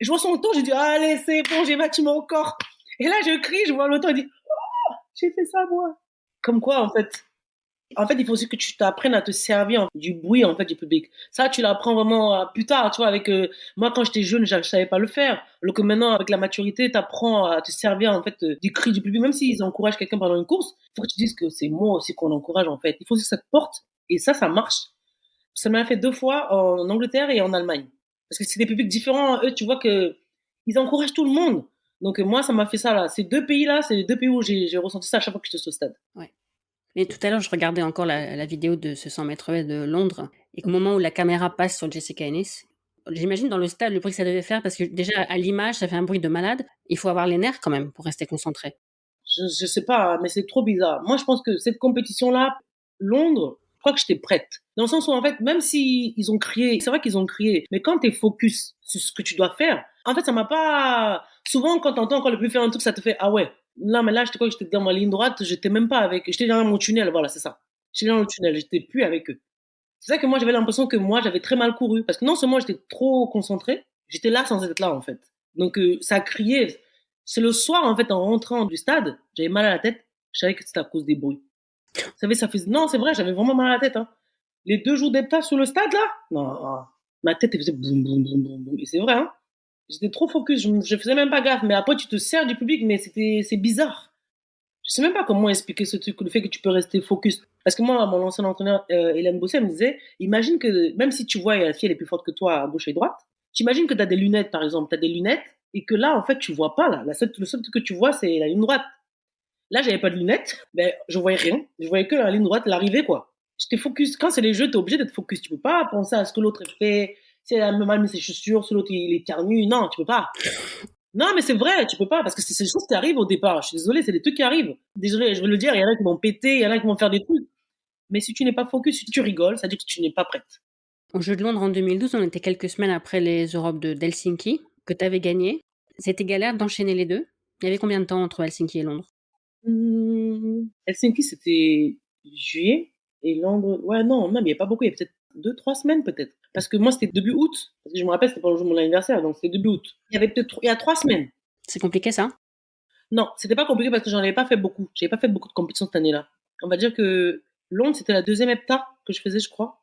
Et je vois son temps, j'ai dit, allez, c'est bon, j'ai battu mon corps. Et là, je crie, je vois le temps, je dis, oh, j'ai fait ça, moi. Comme quoi, en fait. En fait, il faut aussi que tu t'apprennes à te servir du bruit, en fait, du public. Ça, tu l'apprends vraiment plus tard, tu vois, avec, moi, quand j'étais jeune, je savais pas le faire. Alors que maintenant, avec la maturité, t'apprends à te servir, en fait, du cri du public. Même s'ils encouragent quelqu'un pendant une course, il faut que tu dises que c'est moi aussi qu'on encourage, en fait. Il faut aussi que ça te porte. Et ça marche. Ça m'a fait 2 fois en Angleterre et en Allemagne. Parce que c'est des publics différents. Eux, tu vois que ils encouragent tout le monde. Donc, moi, ça m'a fait ça, là. Ces 2 pays-là, c'est les 2 pays où j'ai ressenti ça à chaque fois que j'étais sur le stade. Ouais. Mais tout à l'heure, je regardais encore la vidéo de ce 100 mètres haies de Londres. Et au moment où la caméra passe sur Jessica Ennis, j'imagine dans le stade le bruit que ça devait faire, parce que déjà, à l'image, ça fait un bruit de malade. Il faut avoir les nerfs quand même pour rester concentré. Je sais pas, mais c'est trop bizarre. Moi, je pense que cette compétition-là, Londres, je crois que j'étais prête. Dans le sens où, en fait, même si ils ont crié, c'est vrai qu'ils ont crié, mais quand t'es focus sur ce que tu dois faire, en fait, ça m'a pas... Souvent, quand t'entends encore le plus faire un truc, ça te fait, ah ouais, là, mais là, j'étais quoi, j'étais dans ma ligne droite, j'étais même pas avec, j'étais dans mon tunnel, voilà, c'est ça. J'étais dans le tunnel, j'étais plus avec eux. C'est ça que moi, j'avais l'impression que moi, j'avais très mal couru. Parce que non seulement j'étais trop concentré, j'étais là sans être là, en fait. Donc, ça criait. C'est le soir, en fait, en rentrant du stade, j'avais mal à la tête. Je savais que c'était à cause des bruits. Vous savez, ça faisait... Non, c'est vrai, j'avais vraiment mal à la tête. Hein. Les 2 jours d'hepta sur le stade, là, non, ma tête, elle faisait boum, boum, boum, boum, boum. Et c'est vrai, hein. J'étais trop focus, je faisais même pas gaffe. Mais après, tu te sers du public, mais c'est bizarre. Je sais même pas comment expliquer ce truc, le fait que tu peux rester focus. Parce que moi, mon ancien entraîneur, Hélène Bossé, elle me disait, imagine que même si tu vois la fille elle est plus forte que toi à gauche et à droite, t'imagines que tu as des lunettes, par exemple, tu as des lunettes, et que là, en fait, tu vois pas, là. Le seul truc que tu vois, c'est la ligne droite. Là, j'avais pas de lunettes, ben, je voyais rien. Je voyais que la ligne droite, l'arrivée, quoi. J'étais focus. Quand c'est les jeux, t'es obligé d'être focus. Tu peux pas penser à ce que l'autre fait, si elle a mal mis ses chaussures, si l'autre il est ternu. Non, tu peux pas. Non, mais c'est vrai, tu peux pas, parce que c'est des choses qui arrivent au départ. Je suis désolée, c'est des trucs qui arrivent. Désolée, je veux le dire, il y en a qui vont péter, il y en a qui vont faire des trucs. Mais si tu n'es pas focus, si tu rigoles, ça veut dire que tu n'es pas prête. Aux Jeux de Londres en 2012, on était quelques semaines après les Europes d'Helsinki, que tu avais gagné. C'était galère d'enchaîner les deux. Il y avait combien de temps entre Helsinki et Londres? Helsinki, c'était juillet. Et Londres, ouais, non, même, il n'y a pas beaucoup. Il y a peut-être 2, 3 semaines, peut-être. Parce que moi, c'était début août. Parce que je me rappelle, c'était pendant le jour de mon anniversaire, donc c'était début août. Il y avait peut-être, il y a 3 semaines. C'est compliqué ça? Non, c'était pas compliqué parce que j'en avais pas fait beaucoup. J'avais pas fait beaucoup de compétitions cette année-là. On va dire que Londres, c'était la deuxième hepta que je faisais, je crois.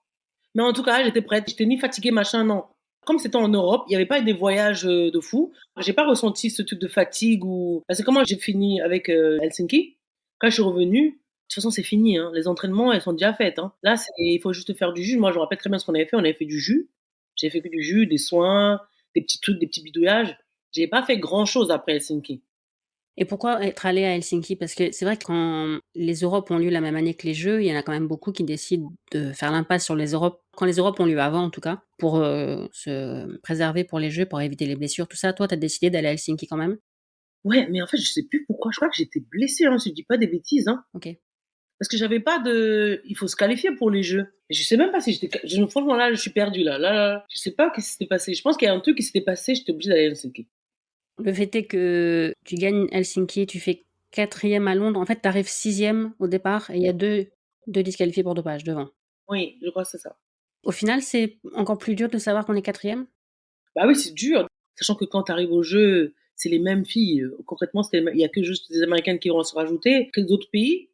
Mais en tout cas, j'étais prête. J'étais ni fatiguée, machin, non. Comme c'était en Europe, il n'y avait pas des voyages de fou. J'ai pas ressenti ce truc de fatigue ou. Parce que comment j'ai fini avec Helsinki, quand je suis revenue, de toute façon, c'est fini. Hein. Les entraînements, elles sont déjà faites. Hein. Là, il faut juste faire du jus. Moi, je me rappelle très bien ce qu'on avait fait. On avait fait du jus. J'ai fait que du jus, des soins, des petits trucs, des petits bidouillages. J'ai pas fait grand-chose après Helsinki. Et pourquoi être allé à Helsinki? Parce que c'est vrai que quand les Europes ont lieu la même année que les Jeux, il y en a quand même beaucoup qui décident de faire l'impasse sur les Europes, quand les Europes ont lieu avant en tout cas, pour se préserver pour les Jeux, pour éviter les blessures, tout ça. Toi, tu as décidé d'aller à Helsinki quand même? Ouais, mais en fait, je sais plus pourquoi. Je crois que j'étais blessée, hein, si je dis pas des bêtises. Hein. Ok. Parce que j'avais pas de. Il faut se qualifier pour les Jeux. Et je sais même pas si j'étais. Franchement, là, je suis perdue. Là, je sais pas ce qui s'était passé. Je pense qu'il y a un truc qui s'était passé. J'étais obligée d'aller à Helsinki. Le fait est que tu gagnes Helsinki, tu fais 4e à Londres. En fait, tu arrives 6e au départ et il y a deux disqualifiés pour dopage devant. Oui, je crois que c'est ça. Au final, c'est encore plus dur de savoir qu'on est 4e. Bah oui, c'est dur. Sachant que quand tu arrives au jeu, c'est les mêmes filles. Concrètement, il y a que juste des Américaines qui vont se rajouter, que d'autres pays.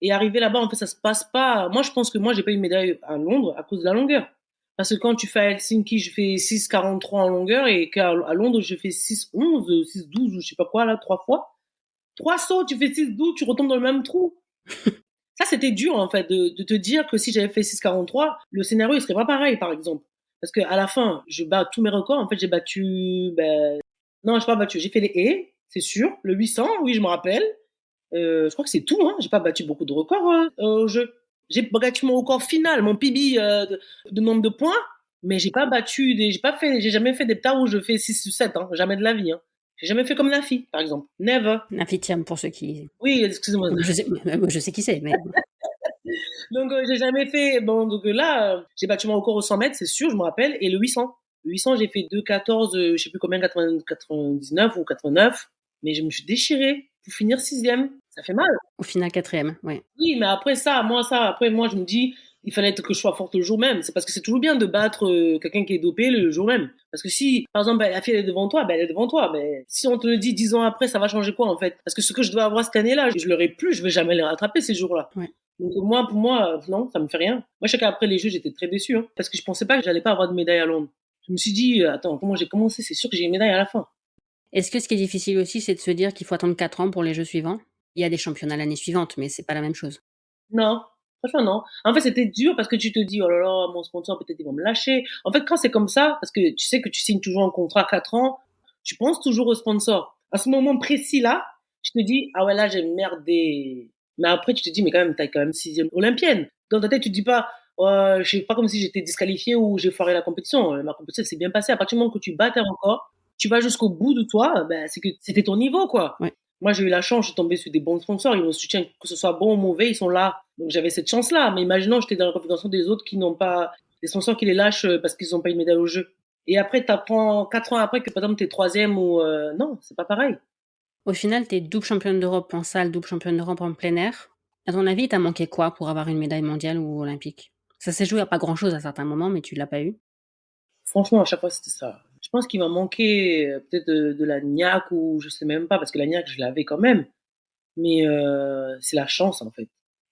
Et arriver là-bas, en fait, ça se passe pas. Moi, je pense que moi, j'ai pas eu une médaille à Londres à cause de la longueur. Parce que quand tu fais à Helsinki, je fais 6,43 en longueur et qu'à à Londres, je fais 6,11, 6,12 ou je sais pas quoi, là, 3 fois. 3 sauts, tu fais 6,12, tu retombes dans le même trou. Ça, c'était dur, en fait, de te dire que si j'avais fait 6,43, le scénario, il serait pas pareil, par exemple. Parce qu'à la fin, je bats tous mes records. En fait, j'ai battu, non, j'ai pas battu. J'ai fait les haies, c'est sûr. Le 800, oui, je me rappelle. Je crois que c'est tout, hein. J'ai pas battu beaucoup de records au jeu. J'ai battu mon record final, mon PB de nombre de points, mais j'ai jamais fait des tas où je fais 6 ou 7, hein. Jamais de la vie, hein. J'ai jamais fait comme Nafi, par exemple. Never. Nafitiam pour ceux qui. Oui, excusez-moi. Je sais qui c'est, mais. Donc, j'ai jamais fait. Bon, donc là, j'ai battu mon record au 100 mètres, c'est sûr, je me rappelle. Et le 800. Le 800, j'ai fait 2,14, je sais plus combien, 99 ou 89. Mais je me suis déchirée pour finir 6e. Ça fait mal. Au final, 4e, ouais. Oui, mais après moi, je me dis, il fallait que je sois forte le jour même. C'est parce que c'est toujours bien de battre quelqu'un qui est dopé le jour même. Parce que si, par exemple, la fille elle est devant toi, elle est devant toi. Mais si on te le dit 10 ans après, ça va changer quoi, en fait? Parce que ce que je dois avoir cette année-là, je l'aurai plus, je vais jamais les rattraper ces jours-là. Ouais. Donc pour moi, non, ça me fait rien. Moi, je sais qu'après les Jeux, j'étais très déçue, hein, parce que je pensais pas que j'allais pas avoir de médaille à Londres. Je me suis dit, attends, comment j'ai commencé? C'est sûr que j'ai une médaille à la fin. Est-ce que ce qui est difficile aussi, c'est de se dire qu'il faut attendre 4 ans pour les Jeux suivants? Il y a des championnats l'année suivante, mais c'est pas la même chose. Non, franchement, non. En fait, c'était dur parce que tu te dis, oh là là, mon sponsor, peut-être ils vont me lâcher. En fait, quand c'est comme ça, parce que tu sais que tu signes toujours un contrat 4 ans, tu penses toujours au sponsor. À ce moment précis-là, tu te dis, ah ouais, là, j'ai merdé. Mais après, tu te dis, mais quand même, t'as quand même 6e olympienne. Dans ta tête, tu te dis pas, je sais pas comme si j'étais disqualifiée ou j'ai foiré la compétition. Ma compétition s'est bien passée. À partir du moment que tu bats tes records, tu vas jusqu'au bout de toi, c'est que c'était ton niveau, quoi. Ouais. Moi, j'ai eu la chance, je suis tombée sur des bons sponsors. Ils me soutiennent, que ce soit bon ou mauvais, ils sont là. Donc, j'avais cette chance-là. Mais imaginons, j'étais dans la configuration des autres qui n'ont pas, des sponsors qui les lâchent parce qu'ils n'ont pas une médaille au jeu. Et après, t'apprends 4 ans après que, par exemple, t'es 3e ou, non, c'est pas pareil. Au final, t'es double championne d'Europe en salle, double championne d'Europe en plein air. À ton avis, t'as manqué quoi pour avoir une médaille mondiale ou olympique? Ça s'est joué à pas grand-chose à certains moments, mais tu l'as pas eu. Franchement, à chaque fois, c'était ça. Je pense qu'il m'a manqué peut-être de la niaque ou je sais même pas, parce que la niaque, je l'avais quand même. Mais c'est la chance, en fait.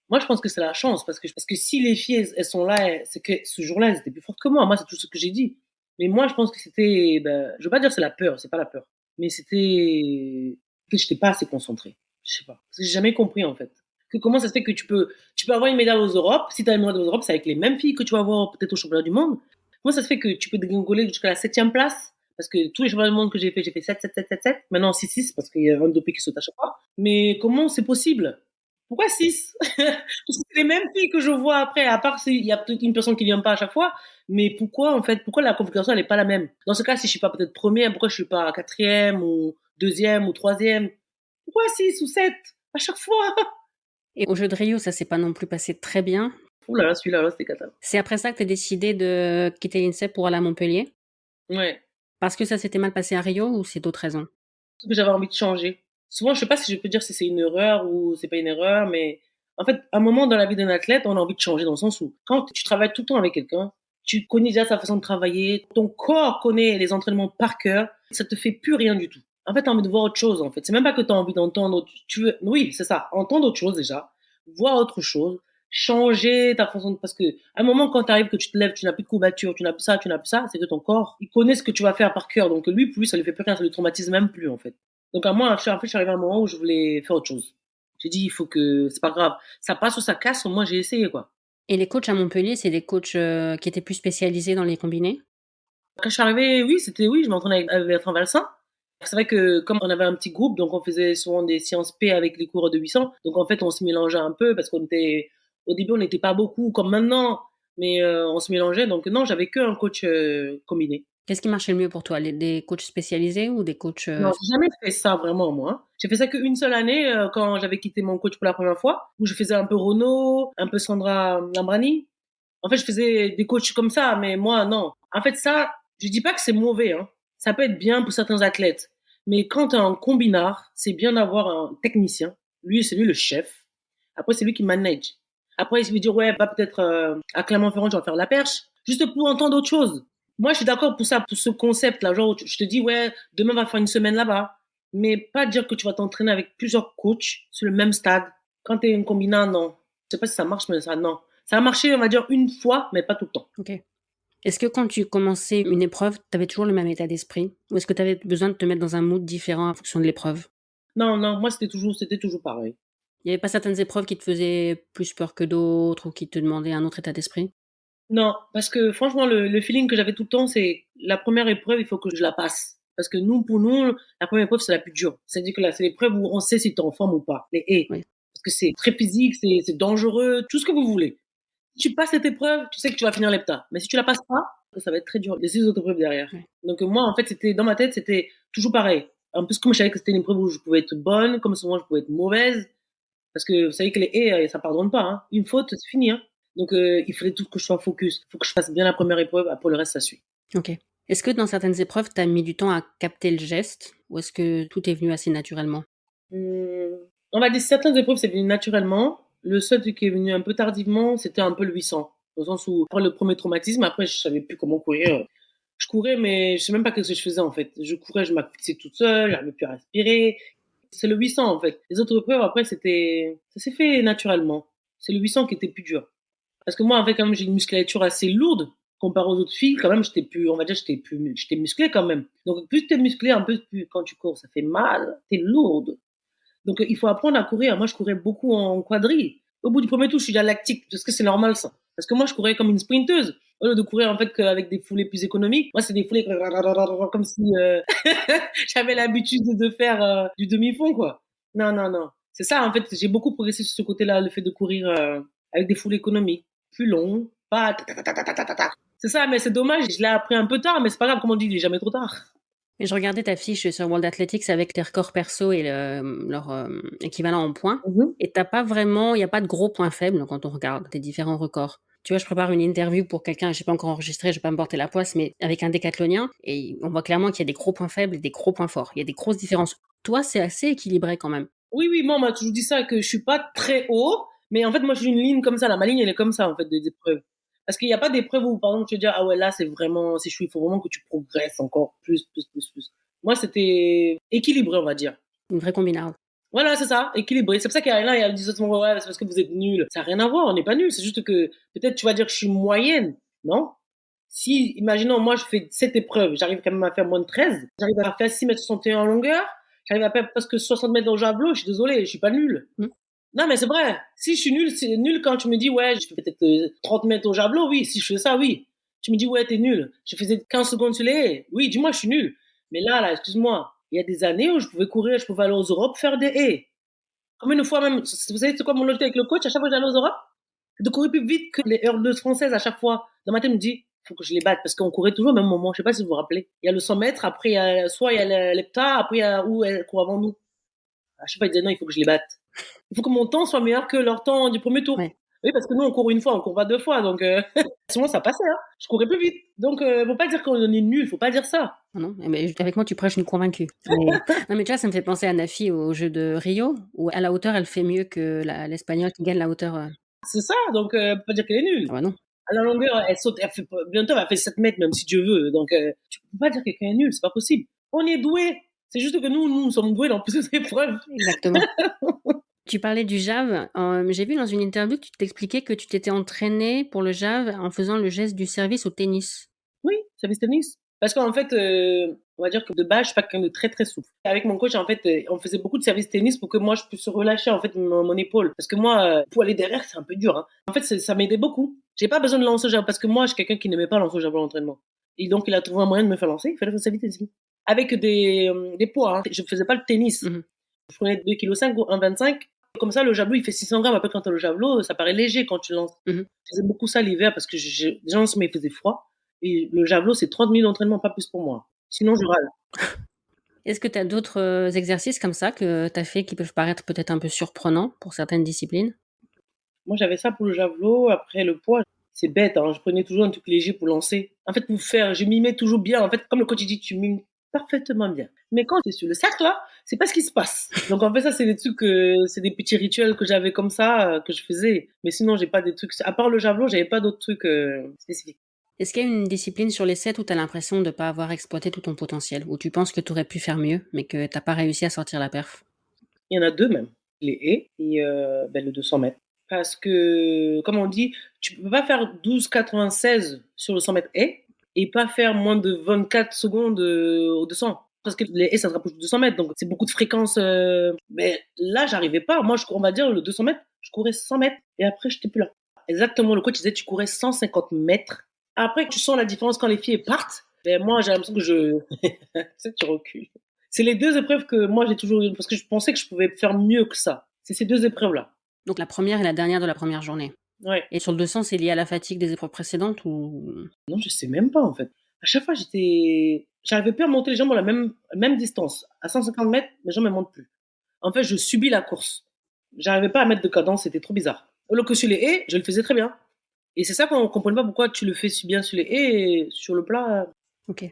Moi, je pense que c'est la chance, parce que si les filles, elles sont là, c'est que ce jour-là, elles étaient plus fortes que moi. Moi, c'est tout ce que j'ai dit. Mais moi, je pense que c'était, je veux pas dire c'est la peur, c'est pas la peur. Mais c'était que j'étais pas assez concentrée. Je sais pas. Parce que j'ai jamais compris, en fait. Que comment ça se fait que tu peux avoir une médaille aux Europes. Si tu as une médaille aux Europes, c'est avec les mêmes filles que tu vas avoir peut-être au championnat du monde. Comment ça se fait que tu peux dégringoler jusqu'à la 7e place? Parce que tous les championnats du monde que j'ai fait 7, 7, 7, 7, 7. Maintenant, 6, 6, parce qu'il y a un dopé qui saute à chaque fois. Mais comment c'est possible? Pourquoi 6? Parce que c'est les mêmes filles que je vois après, à part s'il y a peut-être une personne qui vient pas à chaque fois. Mais pourquoi, en fait, pourquoi la configuration, elle est pas la même? Dans ce cas, si je suis pas peut-être première, pourquoi je suis pas 4e ou 2e ou 3e? Pourquoi 6 ou 7 à chaque fois? Et au jeu de Rio, ça s'est pas non plus passé très bien. Ouh là là, celui-là, là, c'était cata. C'est après ça que tu as décidé de quitter l'INSEP pour aller à Montpellier? Ouais. Parce que ça s'était mal passé à Rio ou c'est d'autres raisons? Parce que j'avais envie de changer. Souvent, je sais pas si je peux dire si c'est une erreur ou c'est pas une erreur, mais en fait, à un moment dans la vie d'un athlète, on a envie de changer dans le sens où quand tu travailles tout le temps avec quelqu'un, tu connais déjà sa façon de travailler, ton corps connaît les entraînements par cœur, ça te fait plus rien du tout. En fait, tu as envie de voir autre chose, en fait. C'est même pas que tu as envie d'entendre, tu veux, oui, c'est ça, entendre autre chose déjà, voir autre chose, changer ta façon de, parce que à un moment, quand tu arrives, que tu te lèves, tu n'as plus de courbature, tu n'as plus ça, tu n'as plus ça, c'est que ton corps, il connaît ce que tu vas faire par cœur. Donc lui, pour lui, ça lui fait plus rien, ça lui traumatise même plus, en fait. Donc à moi, en fait, je suis arrivé à un moment où je voulais faire autre chose. J'ai dit, il faut que, c'est pas grave. Ça passe ou ça casse, au moins j'ai essayé, quoi. Et les coachs à Montpellier, c'est des coachs qui étaient plus spécialisés dans les combinés? Quand je suis arrivée, oui, oui, je m'entraînais avec Bertrand Valsin. C'est vrai que comme on avait un petit groupe, donc on faisait souvent des séances P avec les cours de 800. Donc en fait, on se mélangeait un peu parce au début, on n'était pas beaucoup comme maintenant, mais on se mélangeait. Donc non, j'avais qu'un coach combiné. Qu'est-ce qui marchait le mieux pour toi? Des coachs spécialisés ou des coachs... Non, j'ai jamais fait ça vraiment, moi. J'ai fait ça qu'une seule année quand j'avais quitté mon coach pour la première fois, où je faisais un peu Renaud, un peu Sandra Lambrani. En fait, je faisais des coachs comme ça, mais moi, non. En fait, ça, je dis pas que c'est mauvais, hein. Ça peut être bien pour certains athlètes. Mais quand tu es en combinard, c'est bien d'avoir un technicien. Lui, c'est lui le chef. Après, c'est lui qui manage. Après, il se veut dire, ouais, va peut-être à Clermont-Ferrand, tu vas faire la perche. Juste pour entendre autre chose. Moi, je suis d'accord pour ça, pour ce concept-là. Genre, je te dis, ouais, demain, on va faire une semaine là-bas. Mais pas dire que tu vas t'entraîner avec plusieurs coachs sur le même stade. Quand tu es un combinard, non. Je sais pas si ça marche, mais ça, non. Ça a marché, on va dire, une fois, mais pas tout le temps. Ok. Est-ce que quand tu commençais une épreuve, tu avais toujours le même état d'esprit? Ou est-ce que tu avais besoin de te mettre dans un mood différent en fonction de l'épreuve? Non, non, moi, c'était toujours pareil. Il n'y avait pas certaines épreuves qui te faisaient plus peur que d'autres ou qui te demandaient un autre état d'esprit? Non, parce que franchement, le feeling que j'avais tout le temps, c'est la première épreuve, il faut que je la passe. Parce que nous, pour nous, la première épreuve, c'est la plus dure. C'est-à-dire que là, c'est l'épreuve où on sait si tu es en forme ou pas. Les haies. Oui. Parce que c'est très physique, c'est dangereux, tout ce que vous voulez. Si tu passes cette épreuve, tu sais que tu vas finir l'hepta. Mais si tu la passes pas, ça va être très dur. Les 6 autres épreuves derrière. Ouais. Donc moi, en fait, dans ma tête, c'était toujours pareil. En plus, comme je savais que c'était une épreuve où je pouvais être bonne, comme souvent je pouvais être mauvaise, parce que vous savez que les haies, ça pardonne pas. Hein. Une faute, c'est fini. Hein. Donc il fallait tout que je sois focus. Il faut que je fasse bien la première épreuve, après le reste, ça suit. Ok. Est-ce que dans certaines épreuves, tu as mis du temps à capter le geste ou est-ce que tout est venu assez naturellement? On va dire certaines épreuves, c'est venu naturellement. Le seul truc qui est venu un peu tardivement, c'était un peu le 800. Dans le sens où, après le premier traumatisme, après, je savais plus comment courir. Je courais, mais je sais même pas ce que je faisais, en fait. Je courais, je m'asphyxiais toute seule, j'arrivais plus à respirer. C'est le 800, en fait. Les autres épreuves, après, ça s'est fait naturellement. C'est le 800 qui était plus dur. Parce que moi, avec, quand même, j'ai une musculature assez lourde. Comparé aux autres filles, quand même, on va dire, j'étais musclée quand même. Donc, plus t'es musclée, un peu plus, quand tu cours, ça fait mal. T'es lourde. Donc, il faut apprendre à courir. Moi, je courais beaucoup en quadrille. Au bout du premier tour, je suis déjà lactique, parce que c'est normal, ça. Parce que moi, je courais comme une sprinteuse. Au lieu de courir, en fait, qu'avec des foulées plus économiques. Moi, c'est des foulées comme si j'avais l'habitude de faire du demi-fond, quoi. Non, non, non. C'est ça, en fait, j'ai beaucoup progressé sur ce côté-là, le fait de courir avec des foulées économiques. Plus long, pas... C'est ça, mais c'est dommage, je l'ai appris un peu tard, mais c'est pas grave, comme on dit, il est jamais trop tard. Et je regardais ta fiche sur World Athletics avec tes records perso et leur équivalent en points. Et il n'y a pas de gros points faibles quand on regarde tes différents records. Tu vois, je prépare une interview pour quelqu'un, je n'ai pas encore enregistré, je vais pas me porter la poisse, mais avec un décathlonien, et on voit clairement qu'il y a des gros points faibles et des gros points forts. Il y a des grosses différences. Toi, c'est assez équilibré quand même. Oui, oui, moi, on m'a toujours dit ça, que je suis pas très haut, mais en fait, moi, je suis une ligne comme ça, là. Ma ligne, elle est comme ça, en fait, des épreuves. Parce qu'il n'y a pas d'épreuve où, par exemple, tu te dis, ah ouais, là, c'est vraiment, c'est chou, il faut vraiment que tu progresses encore plus, plus, plus, plus. Moi, c'était équilibré, on va dire. Une vraie combinarde. Voilà, c'est ça, équilibré. C'est pour ça qu'il y a là, il y a le 17 ouais, c'est parce que vous êtes nuls. Ça n'a rien à voir, on n'est pas nuls. C'est juste que, peut-être, tu vas dire que je suis moyenne, non? Si, imaginons, moi, je fais cette épreuve, j'arrive quand même à faire moins de 13, j'arrive à faire 6,61 m en longueur, j'arrive à faire presque 60 mètres au javelot, je suis désolé, je suis pas nul. Non, mais c'est vrai. Si je suis nul, c'est nul quand tu me dis, ouais, je fais peut-être 30 mètres au javelot, oui. Si je fais ça, oui. Tu me dis, ouais, t'es nul. Je faisais 15 secondes sur les haies. Oui, dis-moi, je suis nul. Mais là, excuse-moi. Il y a des années où je pouvais courir, je pouvais aller aux Europes faire des haies. Combien de fois même, vous savez, c'est quoi mon logique avec le coach? À chaque fois que j'allais aux Europes, de courir plus vite que les hurdleuses françaises à chaque fois. Dans ma tête, me dit, faut que je les batte parce qu'on courait toujours au même moment. Je sais pas si vous vous rappelez. Il y a le 100 mètres, après, soit il y a l'hepta, après, il y a où elle court avant nous. À chaque fois, il disait, non, il faut que je les batte. Il faut que mon temps soit meilleur que leur temps du premier tour. Ouais. Oui, parce que nous, on court une fois, on court pas 2 fois, donc sinon ça passait, hein. Je courais plus vite. Donc faut pas dire qu'on est nul, faut pas dire ça. Non, mais avec moi, tu prêches une convaincue. Mais non, mais tu vois, ça me fait penser à Nafi aux Jeux de Rio, où à la hauteur, elle fait mieux que l'Espagnole qui gagne la hauteur. C'est ça, donc faut pas dire qu'elle est Ah nulle. bah non. À la longueur, elle saute, elle fait bientôt elle fait 7 mètres même si Dieu veut. Donc tu peux pas dire que quelqu'un est nul, c'est pas possible. On est doués. C'est juste que nous sommes doués dans plusieurs épreuves. Exactement. Tu parlais du jave. J'ai vu dans une interview que tu t'expliquais que tu t'étais entraînée pour le jave en faisant le geste du service au tennis. Oui, service tennis. Parce qu'en fait, on va dire que de base, je suis pas quelqu'un de très très souple. Avec mon coach, en fait, on faisait beaucoup de service tennis pour que moi je puisse relâcher en fait mon épaule. Parce que moi, pour aller derrière, c'est un peu dur. Hein. En fait, ça m'aidait beaucoup. J'ai pas besoin de lancer au javelot parce que moi, je suis quelqu'un qui n'aimait pas lancer au javelot à l'entraînement. Et donc, il a trouvé un moyen de me faire lancer. Il fallait faire service tennis. Avec des poids. Hein. Je faisais pas le tennis. Mhm. Je prenais 2,5 kg ou 1,25 kg. Comme ça, le javelot, il fait 600 grammes. Après, quand tu as le javelot, ça paraît léger quand tu lances. Mhm. Je faisais beaucoup ça l'hiver parce que déjà, il faisait froid. Et le javelot, c'est 30 minutes d'entraînement, pas plus pour moi. Sinon, je râle. Est-ce que tu as d'autres exercices comme ça que tu as fait qui peuvent paraître peut-être un peu surprenants pour certaines disciplines? Moi, j'avais ça pour le javelot. Après, le poids, c'est bête. Hein. Je prenais toujours un truc léger pour lancer. En fait, pour faire, je mimais toujours bien. En fait, comme le coach dit, tu mimes parfaitement bien. Mais quand tu es sur le cercle, là, c'est pas ce qui se passe. Donc, en fait, ça, c'est des trucs, c'est des petits rituels que j'avais comme ça, que je faisais. Mais sinon, j'ai pas des trucs, à part le javelot, j'avais pas d'autres trucs spécifiques. Est-ce qu'il y a une discipline sur les 7 où tu as l'impression de ne pas avoir exploité tout ton potentiel, où tu penses que tu aurais pu faire mieux, mais que tu n'as pas réussi à sortir la perf? Il y en a deux même. Les haies et le 200 mètres. Parce que, comme on dit, tu peux pas faire 12,96 sur le 100 mètres haies et pas faire moins de 24 secondes au 200. Parce que les haies, ça se rapproche de 200 mètres, donc c'est beaucoup de fréquences. Mais là, j'arrivais pas. Moi, on va dire le 200 mètres, je courais 100 mètres et après, j'étais plus là. Exactement, le coach disait, tu courais 150 mètres. Après, tu sens la différence quand les filles partent. Et moi, j'ai l'impression que c'est que tu recules. C'est les deux épreuves que moi, j'ai toujours eu, parce que je pensais que je pouvais faire mieux que ça. C'est ces deux épreuves-là. Donc la première et la dernière de la première journée. Ouais. Et sur le 200, c'est lié à la fatigue des épreuves précédentes ou... Non, je sais même pas, en fait. À chaque fois, j'arrivais plus à monter les jambes à la même distance. À 150 mètres, mes jambes ne montent plus. En fait, je subis la course. J'arrivais pas à mettre de cadence, c'était trop bizarre. Alors que sur les haies, je le faisais très bien. Et c'est ça qu'on comprenait pas pourquoi tu le fais si bien sur les haies et sur le plat. Ok.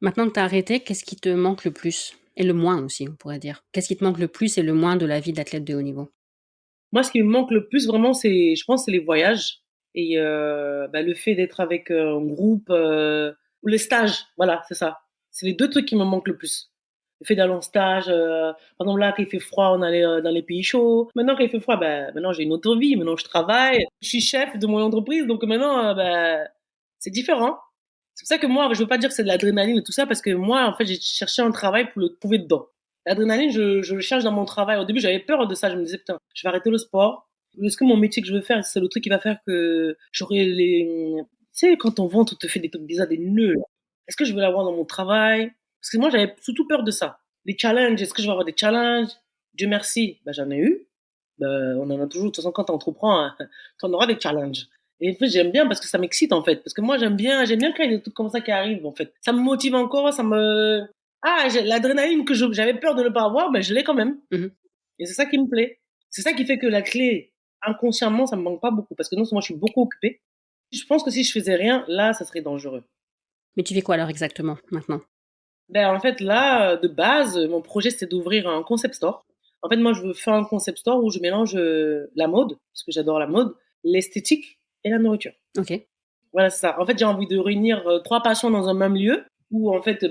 Maintenant que tu as arrêté, qu'est-ce qui te manque le plus? Et le moins aussi, on pourrait dire. Qu'est-ce qui te manque le plus et le moins de la vie d'athlète de haut niveau? Moi, ce qui me manque le plus, vraiment, je pense, c'est les voyages. Et le fait d'être avec un groupe, ou les stages, voilà, c'est ça. C'est les deux trucs qui me manquent le plus. Le fait d'aller en stage, par exemple là, quand il fait froid, on allait dans les pays chauds. Maintenant, quand il fait froid, maintenant j'ai une autre vie, maintenant je travaille, je suis chef de mon entreprise, donc maintenant, c'est différent. C'est pour ça que moi, je veux pas dire que c'est de l'adrénaline et tout ça, parce que moi, en fait, j'ai cherché un travail pour le trouver dedans. L'adrénaline, je le cherche dans mon travail. Au début, j'avais peur de ça. Je me disais, putain, je vais arrêter le sport. Est-ce que mon métier que je veux faire, c'est le truc qui va faire que j'aurai tu sais, quand ton ventre te fait des trucs bizarres, des nœuds, là. Est-ce que je vais l'avoir dans mon travail? Parce que moi, j'avais surtout peur de ça. Les challenges, est-ce que je vais avoir des challenges? Dieu merci, j'en ai eu. On en a toujours. De toute façon, quand tu entreprends, hein, tu en auras des challenges. Et en fait, j'aime bien parce que ça m'excite, en fait. Parce que moi, j'aime bien quand il y a des trucs comme ça qui arrivent, en fait. Ça me motive encore, l'adrénaline que j'avais peur de ne pas avoir, je l'ai quand même. Mhm. Et c'est ça qui me plaît. C'est ça qui fait que la clé, inconsciemment, ça me manque pas beaucoup. Parce que non seulement je suis beaucoup occupée, je pense que si je faisais rien, là, ça serait dangereux. Mais tu fais quoi alors exactement, maintenant? En fait, là, de base, mon projet, c'est d'ouvrir un concept store. En fait, moi, je veux faire un concept store où je mélange la mode, parce que j'adore la mode, l'esthétique et la nourriture. Ok. Voilà, c'est ça. En fait, j'ai envie de réunir trois passions dans un même lieu où, en fait,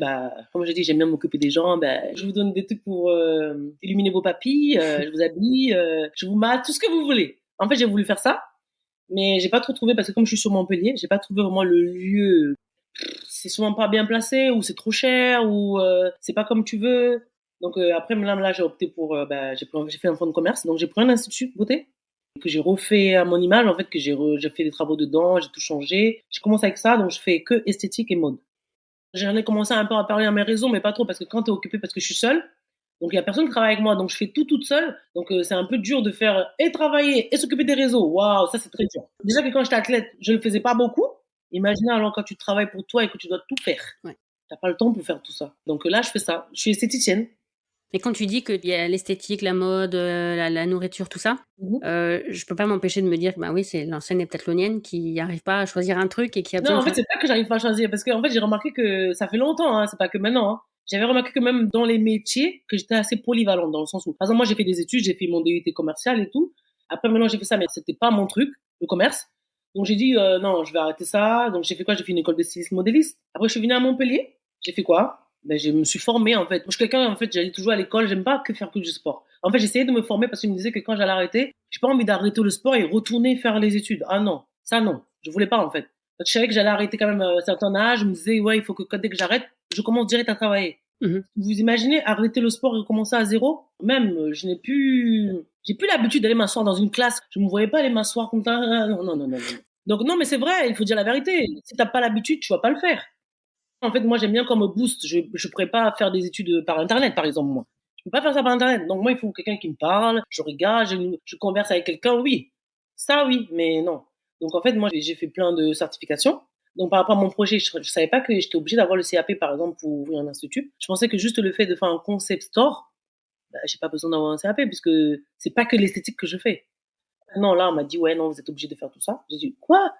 comme j'ai dit, j'aime bien m'occuper des gens. Je vous donne des trucs pour illuminer vos papilles, je vous habille, je vous mate, tout ce que vous voulez. En fait, j'ai voulu faire ça, mais j'ai pas trop trouvé parce que comme je suis sur Montpellier, j'ai pas trouvé vraiment le lieu. C'est souvent pas bien placé ou c'est trop cher ou c'est pas comme tu veux. Donc après, là, j'ai opté pour, j'ai fait un fonds de commerce, donc j'ai pris un institut de beauté que j'ai refait à mon image, en fait, que j'ai fait des travaux dedans, j'ai tout changé. J'ai commencé avec ça, donc je fais que esthétique et mode. J'en ai commencé un peu à parler à mes réseaux, mais pas trop, parce que quand t'es occupé, parce que je suis seule, donc il y a personne qui travaille avec moi, donc je fais tout toute seule, donc c'est un peu dur de faire et travailler et s'occuper des réseaux. Waouh, ça c'est très dur. Déjà que quand j'étais athlète, je le faisais pas beaucoup. Imaginez alors quand tu travailles pour toi et que tu dois tout faire. Ouais. T'as pas le temps pour faire tout ça. Donc là, je fais ça. Je suis esthéticienne. Et quand tu dis qu'il y a l'esthétique, la mode, la nourriture, tout ça, je peux pas m'empêcher de me dire que bah oui, c'est l'ancienne heptathlonienne qui n'arrive pas à choisir un truc et qui a Non, besoin en de fait, changer. c'est pas que j'arrive pas à choisir parce qu'en fait, j'ai remarqué que ça fait longtemps, hein, c'est pas que maintenant, hein. J'avais remarqué que même dans les métiers, que j'étais assez polyvalente dans le sens où, par exemple, moi, j'ai fait des études, j'ai fait mon DUT commercial et tout. Après, maintenant, j'ai fait ça, mais c'était pas mon truc, le commerce. Donc, j'ai dit, non, je vais arrêter ça. Donc, j'ai fait quoi? J'ai fait une école de styliste modéliste. Après, je suis venue à Montpellier. J'ai fait quoi? Ben, je me suis formée, en fait. Moi, je suis quelqu'un, en fait, j'allais toujours à l'école, j'aime pas que faire que du sport. En fait, j'essayais de me former parce qu'ils me disaient que quand j'allais arrêter, j'ai pas envie d'arrêter le sport et retourner faire les études. Ah non, ça non. Je voulais pas, en fait. Je savais que j'allais arrêter quand même à un certain âge. Je me disais, ouais, il faut que dès que j'arrête, je commence direct à travailler. Mhm. Vous imaginez arrêter le sport et recommencer à zéro? Même, j'ai plus l'habitude d'aller m'asseoir dans une classe. Je me voyais pas aller m'asseoir comme ça. Non, non, non, non, non. Donc non, mais c'est vrai, il faut dire la vérité. Si t'as pas l'habitude, tu vas pas le faire. En fait, moi, j'aime bien qu'on me booste. Je pourrais pas faire des études par Internet, par exemple, moi. Je peux pas faire ça par Internet. Donc moi, il faut quelqu'un qui me parle. Je regarde, je converse avec quelqu'un, oui. Ça, oui, mais non. Donc en fait, moi, j'ai fait plein de certifications. Donc par rapport à mon projet, je savais pas que j'étais obligée d'avoir le CAP, par exemple, pour ouvrir un institut. Je pensais que juste le fait de faire un concept store, bah, j'ai pas besoin d'avoir un CAP puisque c'est pas que l'esthétique que je fais. Non, là, on m'a dit, ouais, non, vous êtes obligé de faire tout ça. J'ai dit, quoi?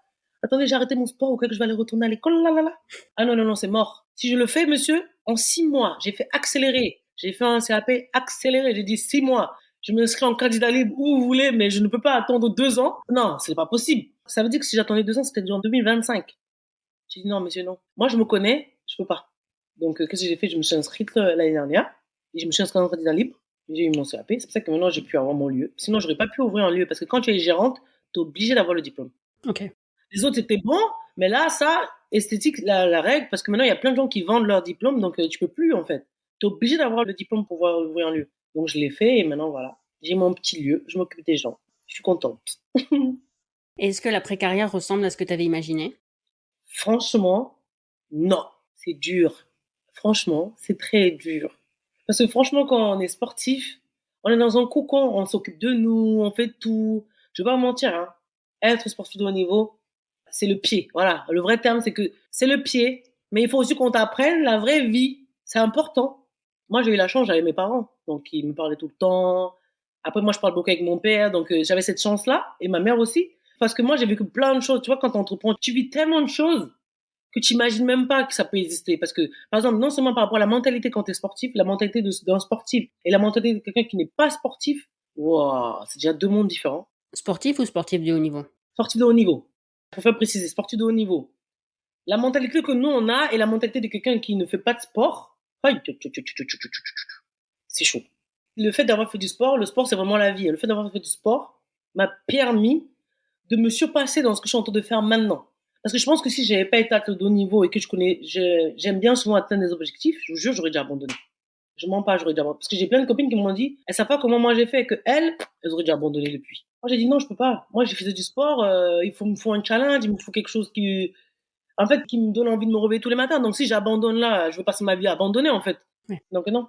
Attendez, j'ai arrêté mon sport ou quoi que je vais aller retourner à l'école, là, là, là. Ah non, non, non, c'est mort. Si je le fais, monsieur, en 6 mois, j'ai fait accélérer. J'ai fait un CAP accéléré. J'ai dit 6 mois. Je m'inscris en candidat libre où vous voulez, mais je ne peux pas attendre 2 ans. Non, c'est pas possible. Ça veut dire que si j'attendais 2 ans, c'était en 2025. J'ai dit non, monsieur, non. Moi, je me connais, je peux pas. Donc, qu'est-ce que j'ai fait? Je me suis inscrite l'année dernière et je me suis inscrite en candidat libre. J'ai eu mon CAP. C'est pour ça que maintenant, j'ai pu avoir mon lieu. Sinon, j'aurais pas pu ouvrir un lieu parce que quand tu es gérante, tu es obligé d'avoir le diplôme. Ok. Les autres étaient bons, mais là, ça, esthétique, la règle, parce que maintenant, il y a plein de gens qui vendent leur diplôme, donc tu peux plus, en fait. Tu es obligé d'avoir le diplôme pour pouvoir ouvrir un lieu. Donc, je l'ai fait et maintenant, voilà. J'ai mon petit lieu, je m'occupe des gens. Je suis contente. Est-ce que l'après-carrière ressemble à ce que tu avais imaginé? Franchement, non. C'est dur. Franchement, c'est très dur. Parce que franchement, quand on est sportif, on est dans un cocon, on s'occupe de nous, on fait tout. Je vais pas mentir, hein. Être sportif de haut niveau, c'est le pied. Voilà. Le vrai terme, c'est que c'est le pied. Mais il faut aussi qu'on t'apprenne la vraie vie. C'est important. Moi, j'ai eu la chance, j'avais mes parents. Donc, ils me parlaient tout le temps. Après, moi, je parle beaucoup avec mon père. Donc, j'avais cette chance-là. Et ma mère aussi. Parce que moi, j'ai vécu plein de choses. Tu vois, quand tu entreprends, tu vis tellement de choses que tu imagines même pas que ça peut exister. Parce que, par exemple, non seulement par rapport à la mentalité quand tu es sportif, la mentalité d'un sportif et la mentalité de quelqu'un qui n'est pas sportif, wow, c'est déjà deux mondes différents. Sportif ou sportif de haut niveau? Sportif de haut niveau. Je préfère préciser, sportif de haut niveau. La mentalité que nous, on a et la mentalité de quelqu'un qui ne fait pas de sport, c'est chaud. Le fait d'avoir fait du sport, le sport, c'est vraiment la vie. Le fait d'avoir fait du sport m'a permis de me surpasser dans ce que je suis en train de faire maintenant. Parce que je pense que si j'avais pas été athlète de haut niveau et que j'aime bien souvent atteindre des objectifs, je vous jure, j'aurais déjà abandonné. Je mens pas, j'aurais déjà abandonné. Parce que j'ai plein de copines qui m'ont dit, elles savent pas comment moi j'ai fait, que elles auraient déjà abandonné depuis. Moi, j'ai dit non, je peux pas. Moi, j'ai fait du sport, il me faut un challenge, il me faut quelque chose qui me donne envie de me réveiller tous les matins. Donc, si j'abandonne là, je veux passer ma vie à abandonner, en fait. Ouais. Donc, non.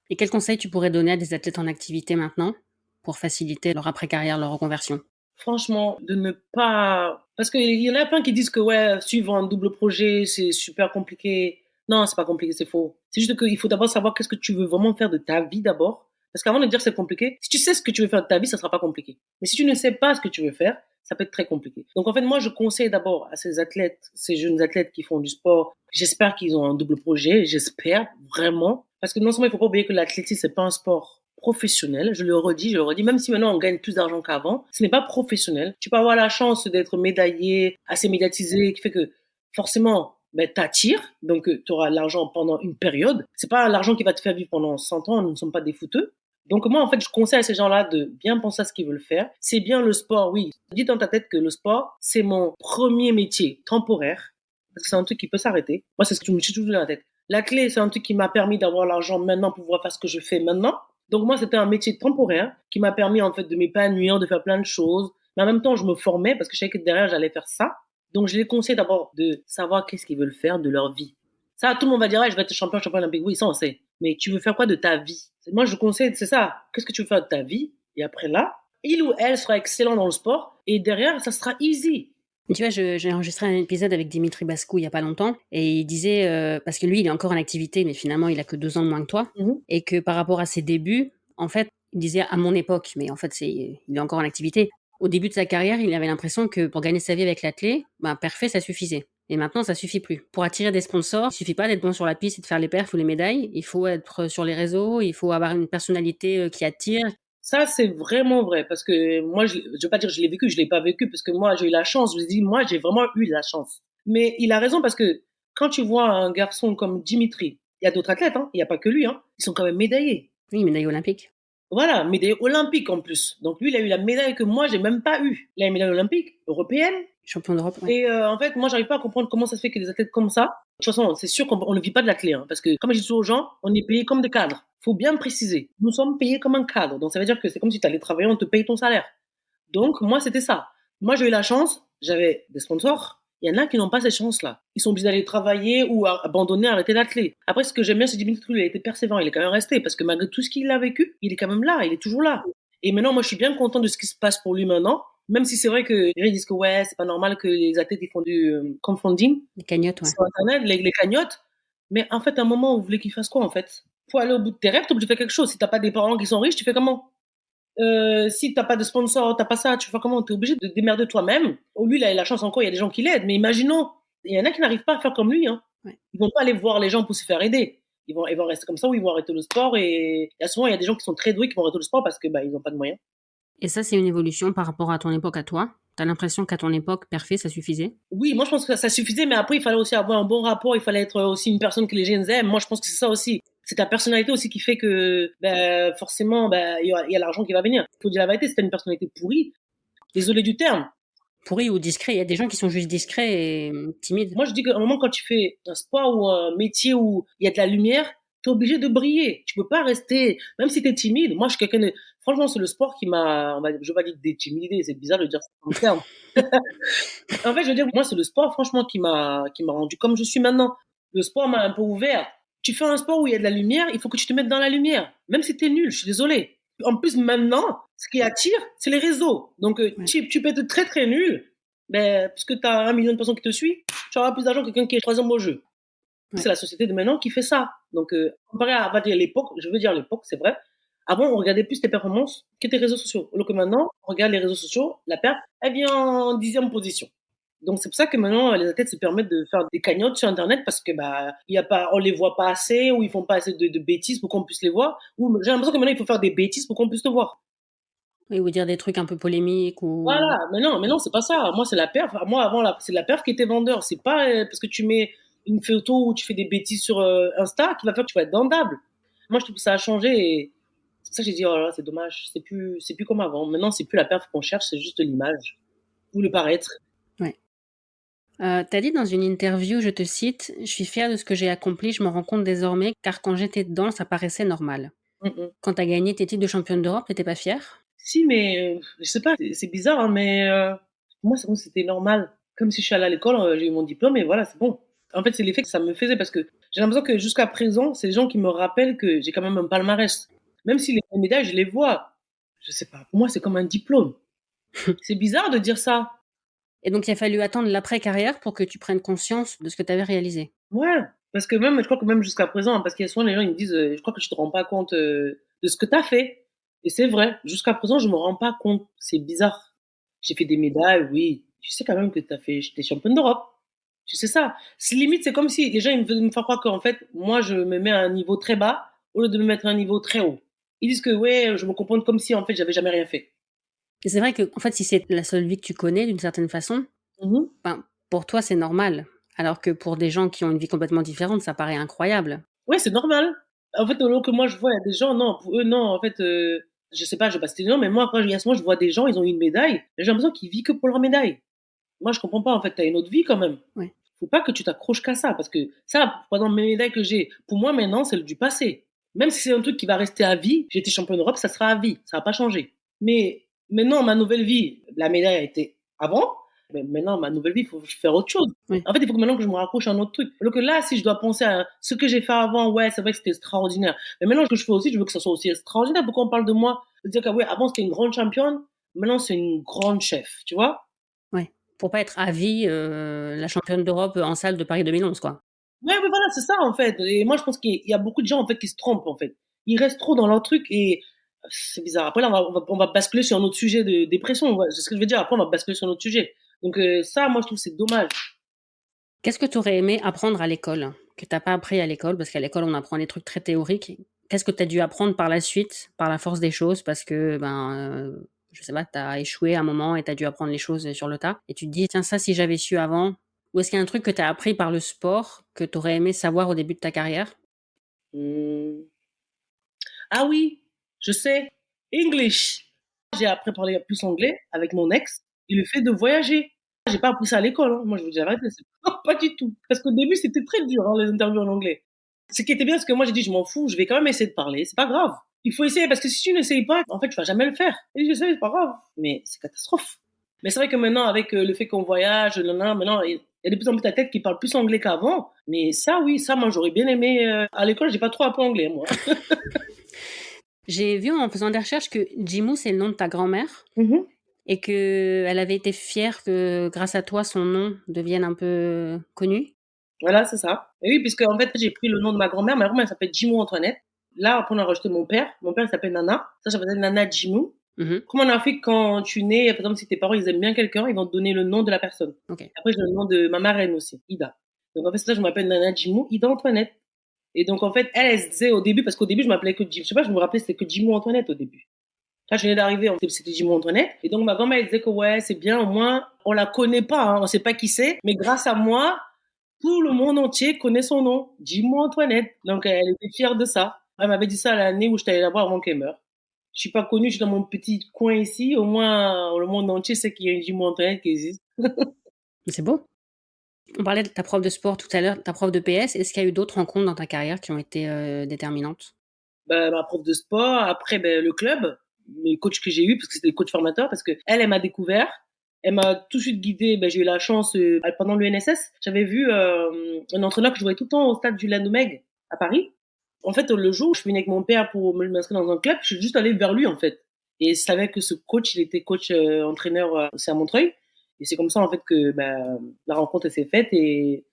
Et quels conseils tu pourrais donner à des athlètes en activité maintenant pour faciliter leur après-carrière, leur reconversion? Franchement, de ne pas... Parce qu'il y en a plein qui disent que, ouais, suivre un double projet, c'est super compliqué. Non, c'est pas compliqué, c'est faux. C'est juste qu'il faut d'abord savoir qu'est-ce que tu veux vraiment faire de ta vie d'abord. Parce qu'avant de dire que c'est compliqué, si tu sais ce que tu veux faire de ta vie, ça sera pas compliqué. Mais si tu ne sais pas ce que tu veux faire, ça peut être très compliqué. Donc en fait, moi, je conseille d'abord à ces athlètes, ces jeunes athlètes qui font du sport, j'espère qu'ils ont un double projet, j'espère vraiment. Parce que non seulement il faut pas oublier que l'athlétisme, c'est pas un sport professionnel, je le redis, même si maintenant on gagne plus d'argent qu'avant, ce n'est pas professionnel. Tu peux avoir la chance d'être médaillé, assez médiatisé, qui fait que forcément, ben, t'attires, donc tu auras l'argent pendant une période. C'est pas l'argent qui va te faire vivre pendant 100 ans, nous ne sommes pas des fouteux. Donc moi, en fait, je conseille à ces gens-là de bien penser à ce qu'ils veulent faire. C'est bien le sport, oui. Dis dans ta tête que le sport, c'est mon premier métier temporaire, parce que c'est un truc qui peut s'arrêter. Moi, c'est ce que je me suis toujours dans la tête. La clé, c'est un truc qui m'a permis d'avoir l'argent maintenant pour pouvoir faire ce que je fais maintenant. Donc moi, c'était un métier temporaire qui m'a permis en fait de m'épanouir, de faire plein de choses. Mais en même temps, je me formais parce que je savais que derrière, j'allais faire ça. Donc je les conseille d'abord de savoir qu'est-ce qu'ils veulent faire de leur vie. Ça, tout le monde va dire, ah, je vais être champion olympique. Oui, ça on sait. Mais tu veux faire quoi de ta vie? Moi, je conseille, c'est ça. Qu'est-ce que tu veux faire de ta vie? Et après là, il ou elle sera excellent dans le sport. Et derrière, ça sera easy. Tu vois, j'ai enregistré un épisode avec Dimitri Bascou il y a pas longtemps et il disait, parce que lui, il est encore en activité, mais finalement, il a que 2 ans de moins que toi Mhm. et que par rapport à ses débuts, en fait, il disait à mon époque, mais en fait, il est encore en activité. Au début de sa carrière, il avait l'impression que pour gagner sa vie avec l'athlé, ben, parfait, ça suffisait. Et maintenant, ça suffit plus. Pour attirer des sponsors, il suffit pas d'être bon sur la piste et de faire les perfs ou les médailles. Il faut être sur les réseaux, il faut avoir une personnalité qui attire. Ça, c'est vraiment vrai parce que moi, je veux pas dire que je l'ai vécu, je l'ai pas vécu parce que moi, j'ai eu la chance. Je vous dis, moi, j'ai vraiment eu la chance. Mais il a raison parce que quand tu vois un garçon comme Dimitri, il y a d'autres athlètes, hein, il y a pas que lui, hein, ils sont quand même médaillés. Oui, médaille olympique. Voilà, médaillé olympique en plus. Donc lui, il a eu la médaille que moi, j'ai même pas eue. Il a une médaille olympique, européenne. Champion d'Europe, ouais. Et en fait, moi, j'arrive pas à comprendre comment ça se fait que des athlètes comme ça. De toute façon, c'est sûr qu'on ne vit pas de la clé, hein, parce que comme je dis toujours aux gens, on est payé comme des cadres. Faut bien me préciser. Nous sommes payés comme un cadre. Donc ça veut dire que c'est comme si tu allais travailler, on te paye ton salaire. Donc moi, c'était ça. Moi, j'ai eu la chance, j'avais des sponsors. Il y en a qui n'ont pas cette chance-là. Ils sont obligés d'aller travailler ou abandonner, arrêter d'athlète. Après, ce que j'aime bien, c'est Dimitri, il a été persévérant, il est quand même resté, parce que malgré tout ce qu'il a vécu, il est quand même là, il est toujours là. Et maintenant, moi, je suis bien content de ce qui se passe pour lui maintenant, même si c'est vrai que les gens disent que ouais, c'est pas normal que les athlètes ils font du crowdfunding Les cagnottes, ouais. sur Internet, les cagnottes. Mais en fait, à un moment, vous voulez qu'il fasse quoi, en fait? Faut aller au bout de tes rêves, t'es obligé de faire quelque chose. Si t'as pas des parents qui sont riches, tu fais comment? Si t'as pas de sponsor, t'as pas ça, tu fais comment? T'es obligé de te démerder toi-même. Oh, lui, il a la chance encore, il y a des gens qui l'aident. Mais imaginons, il y en a qui n'arrivent pas à faire comme lui, hein. Ouais. Ils vont pas aller voir les gens pour se faire aider. Ils vont rester comme ça ou ils vont arrêter le sport et souvent, il y a des gens qui sont très doués qui vont arrêter le sport parce que, bah, ils ont pas de moyens. Et ça, c'est une évolution par rapport à ton époque à toi. T'as l'impression qu'à ton époque, parfait, ça suffisait? Oui, moi, je pense que ça suffisait, mais après, il fallait aussi avoir un bon rapport, il fallait être aussi une personne que les jeunes aiment. Moi, je pense que c'est ça aussi. C'est ta personnalité aussi qui fait que, ben, forcément, ben, il y a l'argent qui va venir. Il faut dire la vérité, si t'as une personnalité pourrie, désolé du terme. Pourri ou discret, il y a des gens qui sont juste discrets et timides. Moi, je dis qu'à un moment, quand tu fais un sport ou un métier où il y a de la lumière, t'es obligé de briller. Tu peux pas rester, même si t'es timide. Moi, je suis quelqu'un de, franchement, c'est le sport qui m'a, je vais pas dire détimidé, c'est bizarre de dire ça comme terme. En fait, je veux dire, moi, c'est le sport, franchement, qui m'a rendu comme je suis maintenant. Le sport m'a un peu ouvert. Tu fais un sport où il y a de la lumière, il faut que tu te mettes dans la lumière. Même si t'es nul, je suis désolée. En plus, maintenant, ce qui attire, c'est les réseaux. Donc, Ouais. tu peux être très, très nul, mais puisque tu as 1 million de personnes qui te suivent, tu auras plus d'argent que quelqu'un qui est troisième au jeu. Ouais. C'est la société de maintenant qui fait ça. Donc, comparé à, on va dire, l'époque, je veux dire l'époque, c'est vrai. Avant, on regardait plus tes performances que tes réseaux sociaux. Alors que maintenant, on regarde les réseaux sociaux, la perte, elle vient en 10e position. Donc, c'est pour ça que maintenant, les athlètes se permettent de faire des cagnottes sur Internet parce que, bah, il y a pas, on les voit pas assez ou ils font pas assez de bêtises pour qu'on puisse les voir. Ou j'ai l'impression que maintenant, il faut faire des bêtises pour qu'on puisse te voir. Oui, ou dire des trucs un peu polémiques ou... Voilà. Mais non, c'est pas ça. Moi, c'est la perf. Moi, avant, c'est la perf qui était vendeur. C'est pas parce que tu mets une photo où tu fais des bêtises sur Insta qui va faire que tu vas être vendable. Moi, je trouve que ça a changé et c'est pour ça que j'ai dit, oh là là, c'est dommage. C'est plus comme avant. Maintenant, c'est plus la perf qu'on cherche, c'est juste l'image ou le paraître. Ouais. T'as dit dans une interview, je te cite, « Je suis fière de ce que j'ai accompli, je m'en rends compte désormais, car quand j'étais dedans, ça paraissait normal. » Quand t'as gagné tes titres de championne d'Europe, t'étais pas fière? Si, mais je sais pas, c'est bizarre, hein, mais pour moi, c'est bon, c'était normal. Comme si je suis allée à l'école, j'ai eu mon diplôme et voilà, c'est bon. En fait, c'est l'effet que ça me faisait parce que j'ai l'impression que jusqu'à présent, c'est les gens qui me rappellent que j'ai quand même un palmarès. Même si les médailles, je les vois. Je sais pas, pour moi, c'est comme un diplôme. C'est bizarre de dire ça. Et donc, il a fallu attendre l'après-carrière pour que tu prennes conscience de ce que t'avais réalisé. Ouais, parce que même, je crois que même jusqu'à présent, hein, parce qu'il y a souvent les gens, ils me disent, je crois que tu te rends pas compte de ce que tu as fait. Et c'est vrai, jusqu'à présent, je me rends pas compte. C'est bizarre. J'ai fait des médailles, oui. Tu sais quand même que j'étais championne d'Europe. Tu sais ça. C'est limite, c'est comme si les gens, ils veulent me faire croire qu'en fait, moi, je me mets à un niveau très bas au lieu de me mettre à un niveau très haut. Ils disent que, ouais, je me comporte comme si, en fait, j'avais jamais rien fait. Et c'est vrai que, en fait, si c'est la seule vie que tu connais, d'une certaine façon, Mhm. ben, pour toi, c'est normal. Alors que pour des gens qui ont une vie complètement différente, ça paraît incroyable. Ouais, c'est normal. En fait, au lieu que moi, je vois, il y a des gens, non, pour eux, non, en fait, je sais pas, je vais pas citer des noms, mais moi, après, il y a souvent, je vois des gens, ils ont eu une médaille, et j'ai l'impression qu'ils vivent que pour leur médaille. Moi, je comprends pas, en fait, t'as une autre vie quand même. Ouais. Faut pas que tu t'accroches qu'à ça, parce que ça, par exemple, mes médailles que j'ai, pour moi, maintenant, c'est du passé. Même si c'est un truc qui va rester à vie, j'ai été championne d'Europe, ça sera à vie, ça va pas changer. Mais maintenant, ma nouvelle vie, la médaille a été avant, mais maintenant, ma nouvelle vie, il faut faire autre chose. Oui. En fait, il faut que maintenant que je me raccroche à un autre truc. Alors que là, si je dois penser à ce que j'ai fait avant, ouais, c'est vrai que c'était extraordinaire. Mais maintenant, ce que je fais aussi, je veux que ça soit aussi extraordinaire. Pourquoi on parle de moi? De dire que, ouais, avant, c'était une grande championne, maintenant, c'est une grande chef, tu vois? Ouais. Pour pas être à vie la championne d'Europe en salle de Paris 2011, quoi. Ouais, ouais, voilà, c'est ça, en fait. Et moi, je pense qu'il y a beaucoup de gens, en fait, qui se trompent, en fait. Ils restent trop dans leur truc et c'est bizarre. Après, là, on va basculer sur un autre sujet de dépression. Ouais, c'est ce que je veux dire. Après, on va basculer sur un autre sujet. Donc, ça, moi, je trouve que c'est dommage. Qu'est-ce que tu aurais aimé apprendre à l'école, que tu pas appris à l'école? Parce qu'à l'école, on apprend des trucs très théoriques. Qu'est-ce que tu as dû apprendre par la suite, par la force des choses? Parce que, je sais pas, tu as échoué à un moment et tu as dû apprendre les choses sur le tas. Et tu te dis, tiens, ça, si j'avais su avant. Ou est-ce qu'il y a un truc que tu as appris par le sport que tu aurais aimé savoir au début de ta carrière? Mmh. Ah oui, je sais. English. J'ai appris à parler plus anglais avec mon ex et le fait de voyager. J'ai pas appris ça à l'école, hein. Moi, je vous dis la vérité, c'est pas du tout. Parce qu'au début, c'était très dur, hein, les interviews en anglais. Ce qui était bien, c'est que moi, j'ai dit: «Je m'en fous, je vais quand même essayer de parler, c'est pas grave. Il faut essayer parce que si tu n'essayes pas, en fait, tu vas jamais le faire». Et j'essaie, c'est pas grave. Mais c'est catastrophe. Mais c'est vrai que maintenant, avec le fait qu'on voyage, maintenant, il y a de plus en plus d'athlètes qui parlent plus anglais qu'avant. Mais ça, oui, ça, moi, j'aurais bien aimé. À l'école, j'ai pas trop appris anglais, moi. J'ai vu en faisant des recherches que Jimou, c'est le nom de ta grand-mère Mhm. et qu'elle avait été fière que grâce à toi, son nom devienne un peu connu. Voilà, c'est ça. Et oui, puisque en fait, j'ai pris le nom de ma grand-mère. Ma grand-mère s'appelle Jimou Antoinette. Là, après, on a rajouté mon père. Mon père il s'appelle Nana. Ça s'appelle Nana Jimou. Mhm. Comme en Afrique, quand tu nais, par exemple, si tes parents ils aiment bien quelqu'un, ils vont te donner le nom de la personne. Ok. Après, j'ai le nom de ma marraine aussi, Ida. Donc en fait, c'est ça, je m'appelle Nana Jimou, Ida Antoinette. Et donc en fait, elle se disait au début, parce qu'au début, je m'appelais que Jim. Je sais pas, je me rappelais, c'était que Jimou Antoinette au début. Quand je venais d'arriver, c'était Jimou Antoinette. Et donc ma grand-mère, elle disait que ouais, c'est bien, au moins, on la connaît pas, hein, on sait pas qui c'est, mais grâce à moi, tout le monde entier connaît son nom, Jimou Antoinette. Donc elle était fière de ça. Elle m'avait dit ça l'année où j'étais allée la voir avant qu'elle meure. Je suis pas connue, je suis dans mon petit coin ici. Au moins, le monde entier sait qu'il y a une Jimou Antoinette qui existe. C'est beau. On parlait de ta prof de sport tout à l'heure, ta prof de PS. Est-ce qu'il y a eu d'autres rencontres dans ta carrière qui ont été déterminantes? Ben, ma prof de sport, après ben, le club, les coachs que j'ai eu parce que c'était des coachs formateurs, parce que elle m'a découvert, elle m'a tout de suite guidée. Ben, j'ai eu la chance pendant l'UNSS, j'avais vu un entraîneur que je voyais tout le temps au stade du Lanomeg à Paris. En fait, le jour où je suis venue avec mon père pour me m'inscrire dans un club, je suis juste allée vers lui en fait. Et je savais que ce coach, il était coach entraîneur aussi à Montreuil. Et c'est comme ça en fait que ben, la rencontre s'est faite et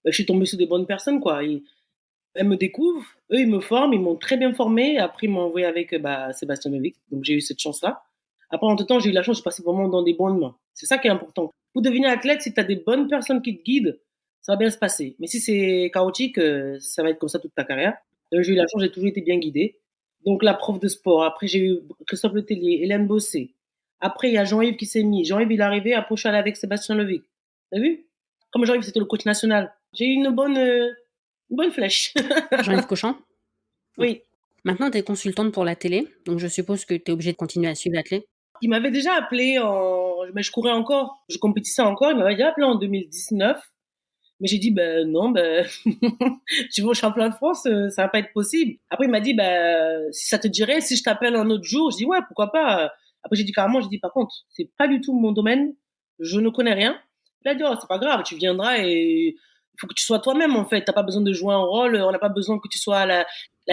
ben, je suis tombée sur des bonnes personnes quoi. Elles me découvrent, eux ils me forment, ils m'ont très bien formé. Après ils m'ont envoyé avec bah, Sébastien Levic, donc j'ai eu cette chance-là. Après entre temps j'ai eu la chance, je passais vraiment dans des bonnes mains. C'est ça qui est important. Pour devenir athlète, si tu as des bonnes personnes qui te guident, ça va bien se passer. Mais si c'est chaotique, ça va être comme ça toute ta carrière. Donc, j'ai eu la chance, j'ai toujours été bien guidée. Donc la prof de sport. Après j'ai eu Christophe Letellier, Hélène Bossé. Après il y a Jean-Yves qui s'est mis. Jean-Yves il est arrivé, après je suis allée avec Sébastien Levic. T'as vu? Comme Jean-Yves c'était le coach national. J'ai eu une bonne flèche. Jean-Yves Cochin? Ok. Oui. Maintenant, tu es consultante pour la télé, donc je suppose que tu es obligée de continuer à suivre l'athlète. Il m'avait déjà appelé mais je courais encore, je compétissais encore, il m'avait déjà appelé en 2019. Mais j'ai dit, ben non, ben, tu vas au championnat de France, ça va pas être possible. Après, il m'a dit, ben, si ça te dirait, si je t'appelle un autre jour, je dis, ouais, pourquoi pas. Après, j'ai dit carrément, j'ai dit, par contre, c'est pas du tout mon domaine, je ne connais rien. Il a dit, oh, c'est pas grave, tu viendras et il faut que tu sois toi-même, en fait. T'as pas besoin de jouer un rôle, on n'a pas besoin que tu sois la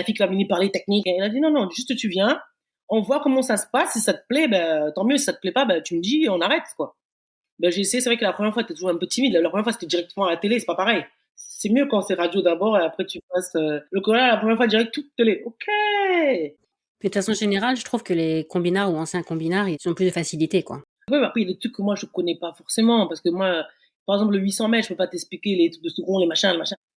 fille qui va venir parler technique. Et il a dit, non, non, juste tu viens, on voit comment ça se passe, si ça te plaît, ben, tant mieux, si ça te plaît pas, ben, tu me dis, on arrête, quoi. Ben, j'ai essayé, c'est vrai que la première fois, t'es toujours un peu timide. La première fois, c'était directement à la télé, c'est pas pareil. C'est mieux quand c'est radio d'abord et après tu passes le Coréen la première fois direct toute télé. OK. Puis de façon générale, je trouve que les combinards ou anciens combinards, ils ont plus de facilité, quoi. Ouais, mais après, il y a des trucs que moi, je connais pas forcément parce que moi, par exemple, le 800 mètres, je peux pas t'expliquer les trucs de secondes, les machins.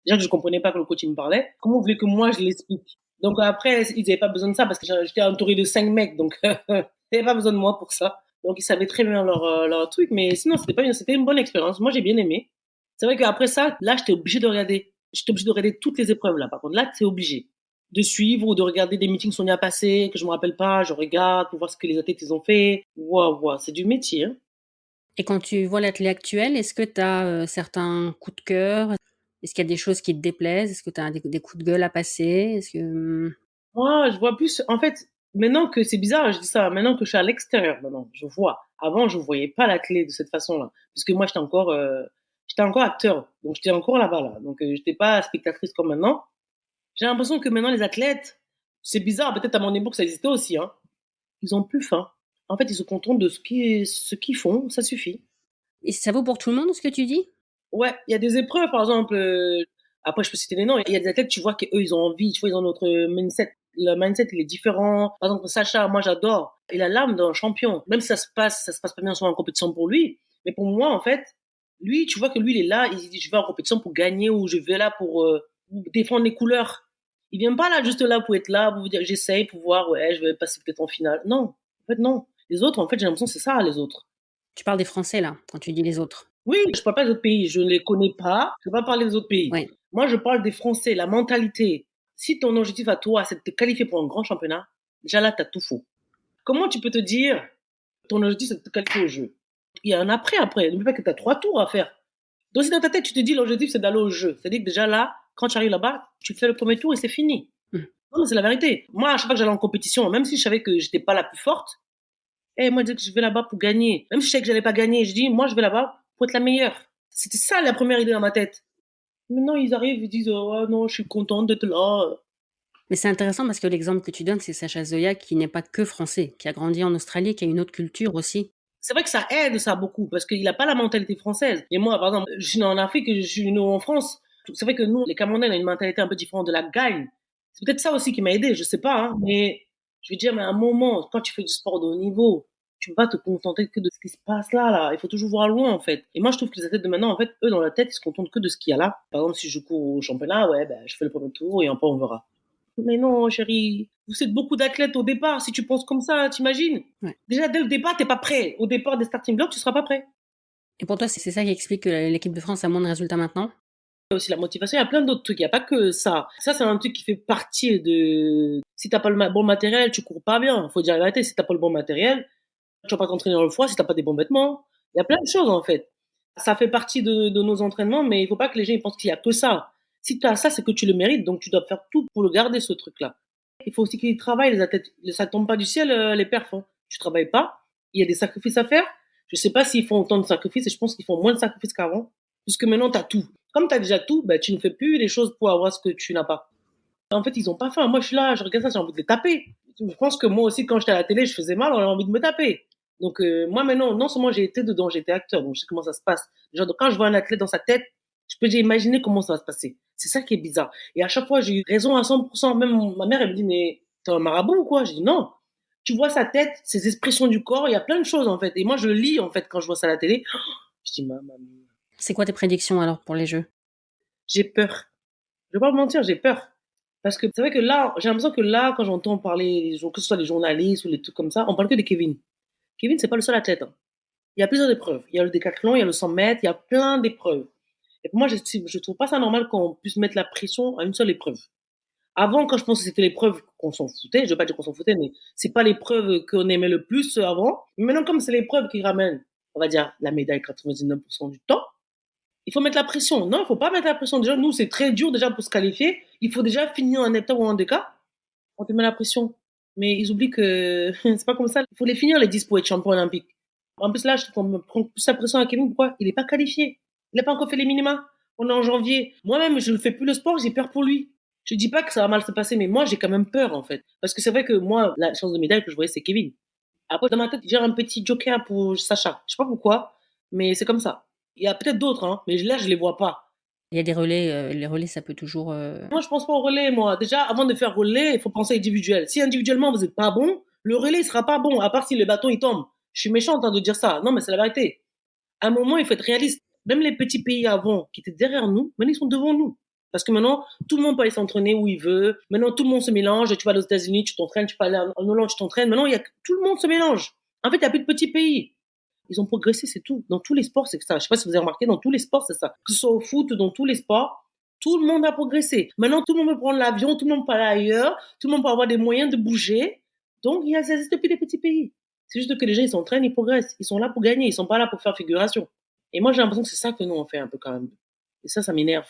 Déjà que je comprenais pas que le coach il me parlait. Comment vous voulez que moi, je l'explique? Donc après, ils avaient pas besoin de ça parce que j'étais entouré de 5 mecs, donc ils avaient pas besoin de moi pour ça. Donc ils savaient très bien leur truc, mais sinon, c'était une bonne expérience. Moi, j'ai bien aimé. C'est vrai qu'après ça, là, j'étais obligé de regarder. J'étais obligé de regarder toutes les épreuves, là. Par contre, là, t'es obligé de suivre ou de regarder des meetings qui sont déjà passés, que je me rappelle pas, je regarde pour voir ce que les athlètes, ils ont fait. Waouh, waouh, c'est du métier, hein. Et quand tu vois l'athlète actuel, est-ce que tu as certains coups de cœur? Est-ce qu'il y a des choses qui te déplaisent? Est-ce que tu as des coups de gueule à passer? Est-ce que... Moi, je vois plus, en fait, maintenant que c'est bizarre, je dis ça, maintenant que je suis à l'extérieur, maintenant, je vois. Avant, je voyais pas la clé de cette façon-là. Puisque moi, j'étais encore acteur. Donc, j'étais encore là-bas, là. Donc, j'étais pas spectatrice comme maintenant. J'ai l'impression que maintenant, les athlètes, c'est bizarre, peut-être à mon époque, ça existait aussi, hein. Ils ont plus faim. En fait, ils se contentent de ce qu'ils font, ça suffit. Et ça vaut pour tout le monde, ce que tu dis? Ouais, il y a des épreuves, par exemple, après je peux citer les noms, il y a des athlètes, tu vois qu'eux, ils ont envie, tu vois, ils ont notre mindset. Le mindset, il est différent. Par exemple, Sacha, moi, j'adore. Il a l'âme d'un champion. Même si ça se passe pas bien souvent en compétition pour lui. Mais pour moi, en fait, lui, tu vois que lui, il est là, il dit, je vais en compétition pour gagner ou je vais là pour défendre les couleurs. Il vient pas là, juste là pour être là, pour vous dire, j'essaye pour voir, ouais, je vais passer peut-être en finale. Non. En fait, non. Les autres, en fait, j'ai l'impression que c'est ça, les autres. Tu parles des Français, là, quand tu dis les autres? Oui, je parle pas des autres pays, je ne les connais pas, je ne vais pas parler des autres pays. Oui. Moi, je parle des Français, la mentalité. Si ton objectif à toi, c'est de te qualifier pour un grand championnat, déjà là, tu as tout faux. Comment tu peux te dire, ton objectif, c'est de te qualifier au jeu? Il y a un après. N'oublie pas que tu as 3 tours à faire. Donc, si dans ta tête, tu te dis, l'objectif, c'est d'aller au jeu, c'est-à-dire que déjà là, quand tu arrives là-bas, tu fais le premier tour et c'est fini. Mmh. Non, mais c'est la vérité. Moi, à chaque fois que j'allais en compétition, même si je savais que j'étais pas la plus forte, moi, je dis que je vais là-bas pour gagner. Même si je savais que j'allais pas gagner, je dis, moi, je vais là-bas pour être la meilleure. C'était ça la première idée dans ma tête. Maintenant, ils arrivent, ils disent, oh non, je suis contente d'être là. Mais c'est intéressant parce que l'exemple que tu donnes, c'est Sacha Zoya qui n'est pas que français, qui a grandi en Australie, qui a une autre culture aussi. C'est vrai que ça aide, ça, beaucoup, parce qu'il n'a pas la mentalité française. Et moi, par exemple, je suis né en Afrique, je suis né en France. C'est vrai que nous, les Camerounais, on a une mentalité un peu différente de la gagne. C'est peut-être ça aussi qui m'a aidé, je sais pas, hein, mais je veux dire, mais à un moment, quand tu fais du sport de haut niveau, tu peux pas te contenter que de ce qui se passe là. Il faut toujours voir loin, en fait. Et moi, je trouve que les athlètes de maintenant, en fait, eux, dans la tête, ils se contentent que de ce qu'il y a là. Par exemple, si je cours au championnat, ouais, ben, je fais le premier tour et après, on verra. Mais non, chérie, vous êtes beaucoup d'athlètes au départ. Si tu penses comme ça, t'imagines? Ouais. Déjà, dès le départ, t'es pas prêt. Au départ des starting blocks, tu seras pas prêt. Et pour toi, c'est ça qui explique que l'équipe de France a moins de résultats maintenant? Il y a aussi la motivation, il y a plein d'autres trucs. Il n'y a pas que ça. Ça, c'est un truc qui fait partie de... Si t'as pas le bon matériel, tu cours pas bien. Faut dire la vérité. Si t'as pas le bon matériel, tu vas pas t'entraîner dans le froid si t'as pas des bons vêtements. Il y a plein de choses, en fait. Ça fait partie de nos entraînements, mais il faut pas que les gens ils pensent qu'il y a que ça. Si tu as ça, c'est que tu le mérites, donc tu dois faire tout pour le garder, ce truc-là. Il faut aussi qu'ils travaillent, les athlètes. Ça tombe pas du ciel, les perfs. Hein. Tu travailles pas. Il y a des sacrifices à faire. Je sais pas s'ils font autant de sacrifices et je pense qu'ils font moins de sacrifices qu'avant. Puisque maintenant, tu as tout. Comme tu as déjà tout, ben, tu ne fais plus les choses pour avoir ce que tu n'as pas. En fait, ils ont pas faim. Moi, je suis là, je regarde ça, j'ai envie de les taper. Je pense que moi aussi, quand j'étais à la télé, je faisais mal, on avait envie de me taper. Donc, moi, maintenant, non seulement j'ai été dedans, j'ai été acteur, donc je sais comment ça se passe. Genre, quand je vois un athlète dans sa tête, je peux déjà imaginer comment ça va se passer. C'est ça qui est bizarre. Et à chaque fois, j'ai eu raison à 100%. Même ma mère, elle me dit, mais t'es un marabout ou quoi? Je dis non. Tu vois sa tête, ses expressions du corps, il y a plein de choses, en fait. Et moi, je lis, en fait, quand je vois ça à la télé. Je dis, maman, C'est quoi tes prédictions alors pour les Jeux? j'ai peur. Je vais pas vous mentir, j'ai peur. Parce que c'est vrai que là, j'ai l'impression que là, quand j'entends parler, que ce soit les journalistes ou les trucs comme ça, on parle que de Kevin. Kevin, c'est pas le seul athlète. Hein. Il y a plusieurs épreuves. Il y a le décathlon, il y a le 100 mètres, il y a plein d'épreuves. Et pour moi, je trouve pas ça normal qu'on puisse mettre la pression à une seule épreuve. Avant, quand je pense que c'était l'épreuve qu'on s'en foutait, je veux pas dire qu'on s'en foutait, mais c'est pas l'épreuve qu'on aimait le plus avant. Mais maintenant, comme c'est l'épreuve qui ramène, on va dire, la médaille 99% du temps, il faut mettre la pression. Non, il faut pas mettre la pression. Déjà, nous, c'est très dur déjà pour se qualifier. Il faut déjà finir en étape ou en deux cas. On te met la pression. Mais ils oublient que c'est pas comme ça. Il faut les finir, les 10 pour être champion olympique. En plus, là, je me prends plus la pression à Kevin. Pourquoi? Il est pas qualifié. Il n'a pas encore fait les minima. On est en janvier. Moi-même, je ne fais plus le sport, j'ai peur pour lui. Je dis pas que ça va mal se passer, mais moi, j'ai quand même peur, en fait. Parce que c'est vrai que moi, la chance de médaille que je voyais, c'est Kevin. Après, dans ma tête, j'ai un petit joker pour Sacha. Je sais pas pourquoi, mais c'est comme ça. Il y a peut-être d'autres, hein, mais là, je les vois pas. Il y a des relais, les relais, ça peut toujours. Moi, je pense pas au relais, moi. Déjà, avant de faire relais, il faut penser individuel. Si individuellement, vous êtes pas bon, le relais, il sera pas bon, à part si le bâton, il tombe. Je suis méchante hein, de dire ça. Non, mais c'est la vérité. À un moment, il faut être réaliste. Même les petits pays avant, qui étaient derrière nous, maintenant, ils sont devant nous. Parce que maintenant, tout le monde peut aller s'entraîner où il veut. Maintenant, tout le monde se mélange. Tu vas aux États-Unis, tu t'entraînes. Tu peux aller en Hollande, tu t'entraînes. Maintenant, tout le monde se mélange. En fait, il n'y a plus de petits pays. Ils ont progressé, c'est tout. Dans tous les sports, c'est ça. Je sais pas si vous avez remarqué, dans tous les sports, c'est ça. Que ce soit au foot, dans tous les sports, tout le monde a progressé. Maintenant, tout le monde peut prendre l'avion, tout le monde peut aller ailleurs, tout le monde peut avoir des moyens de bouger. Donc, ça existe plus des petits pays. C'est juste que les gens, ils s'entraînent, ils progressent. Ils sont là pour gagner, ils sont pas là pour faire figuration. Et moi, j'ai l'impression que c'est ça que nous, on fait un peu quand même. Et ça m'énerve.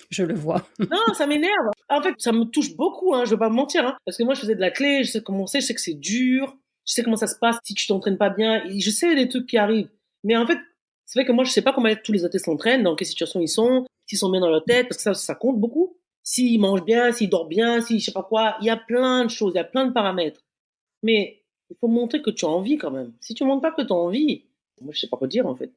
Je le vois. Non, ça m'énerve. En fait, ça me touche beaucoup, hein, je vais pas me mentir. Hein, parce que moi, je faisais de la clé, je sais comment c'est, je sais que c'est dur, je sais comment ça se passe si tu t'entraînes pas bien, et je sais les trucs qui arrivent. Mais en fait, c'est vrai que moi, je sais pas comment tous les athlètes s'entraînent, dans quelle situation ils sont, s'ils sont bien dans leur tête, parce que ça compte beaucoup. S'ils mangent bien, s'ils dorment bien, si je sais pas quoi, il y a plein de choses, il y a plein de paramètres. Mais il faut montrer que tu as envie quand même. Si tu montres pas que tu as envie, moi, je sais pas quoi dire en fait.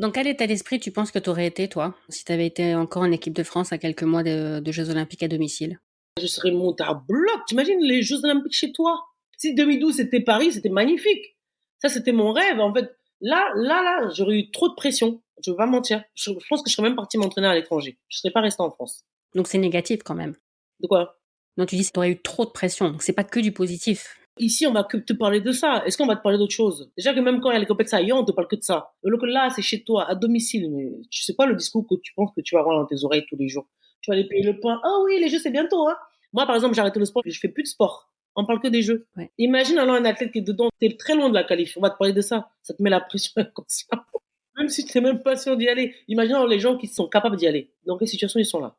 Dans quel état d'esprit tu penses que tu aurais été, toi, si tu avais été encore en équipe de France à quelques mois de Jeux Olympiques à domicile? Je serais montée à bloc. T'imagines les Jeux Olympiques chez toi? Si 2012 c'était Paris, c'était magnifique. Ça, c'était mon rêve. En fait, là, j'aurais eu trop de pression. Je veux pas mentir. Je pense que je serais même partie m'entraîner à l'étranger. Je serais pas restée en France. Donc c'est négatif quand même. De quoi? Non, tu dis que tu aurais eu trop de pression, donc c'est pas que du positif. Ici, on va que te parler de ça. Est-ce qu'on va te parler d'autre chose? Déjà que même quand il y a les compétitions ailleurs, on te parle que de ça. Alors que là, c'est chez toi, à domicile. Mais tu sais pas le discours que tu penses que tu vas avoir dans tes oreilles tous les jours. Tu vas aller payer le pain. Ah oui, les jeux, c'est bientôt, hein. Moi, par exemple, j'ai arrêté le sport, je fais plus de sport. On parle que des jeux. Ouais. Imagine alors un athlète qui est dedans, t'es très loin de la qualif. On va te parler de ça. Ça te met la pression inconsciente. Même si tu n'es même pas sûr d'y aller. Imagine alors les gens qui sont capables d'y aller. Dans quelle situation ils sont là?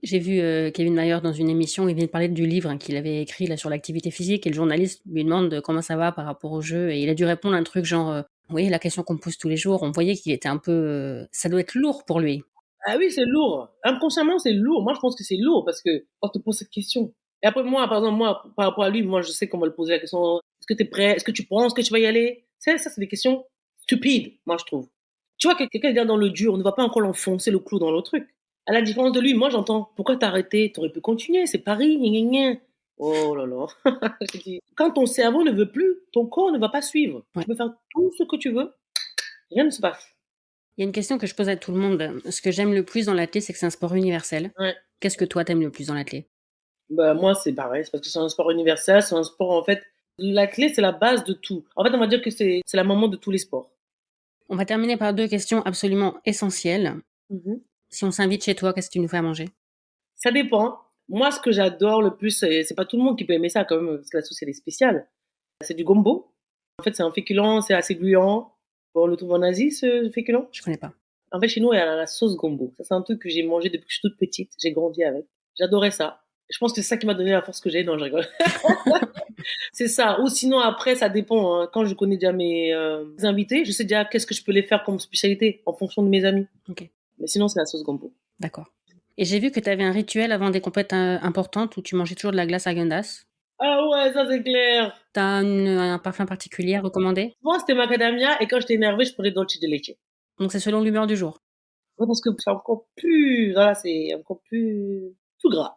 J'ai vu Kevin Mayer dans une émission, il vient de parler du livre qu'il avait écrit là sur l'activité physique et le journaliste lui demande comment ça va par rapport au jeu et il a dû répondre un truc genre oui, la question qu'on me pose tous les jours, on voyait qu'il était un peu ça doit être lourd pour lui. Ah oui, c'est lourd. Inconsciemment, c'est lourd. Moi, je pense que c'est lourd parce que on te pose cette question. Et après, moi, par exemple, moi, par rapport à lui, moi, je sais qu'on va le poser la question, est-ce que tu es prêt? Est-ce que tu penses que tu vas y aller? Ça, c'est des questions stupides, moi, je trouve. Tu vois, quelqu'un vient dans le dur, on ne va pas encore l'enfoncer le clou dans le truc. À la différence de lui, moi, j'entends, pourquoi t'as arrêté? T'aurais pu continuer, c'est Paris, gna gna gna. Oh là là. Je dis, quand ton cerveau ne veut plus, ton corps ne va pas suivre. Ouais. Tu peux faire tout ce que tu veux, rien ne se passe. Il y a une question que je pose à tout le monde. Ce que j'aime le plus dans l'athlé, c'est que c'est un sport universel. Ouais. Qu'est-ce que toi t'aimes le plus dans l'athlé? Bah, moi, c'est pareil. C'est parce que c'est un sport universel. C'est un sport, en fait, la clé, c'est la base de tout. En fait, on va dire que c'est la maman de tous les sports. On va terminer par 2 questions absolument essentielles. Mhm. Si on s'invite chez toi, qu'est-ce que tu nous fais à manger? Ça dépend. Moi, ce que j'adore le plus, c'est pas tout le monde qui peut aimer ça, quand même, parce que la sauce, elle est spéciale. C'est du gombo. En fait, c'est un féculent, c'est assez gluant. On le trouve en Asie, ce féculent. Je connais pas. En fait, chez nous, il y a la sauce gombo. Ça, c'est un truc que j'ai mangé depuis que je suis toute petite. J'ai grandi avec. J'adorais ça. Je pense que c'est ça qui m'a donné la force que j'ai. Non, je rigole. C'est ça. Ou sinon, après, ça dépend. Hein. Quand je connais déjà mes invités, je sais déjà qu'est-ce que je peux les faire comme spécialité en fonction de mes amis. Ok, Mais sinon, c'est la sauce gombo. d'accord. Et j'ai vu que tu avais un rituel avant des compètes importantes où tu mangeais toujours de la glace Häagen-Dazs. Ah ouais, ça c'est clair. T'as un parfum particulier à recommander? Moi, c'était macadamia et quand j'étais énervée, je prenais dolce de leche. Donc c'est selon l'humeur du jour. Ouais, parce que c'est encore plus, voilà, c'est encore plus gras.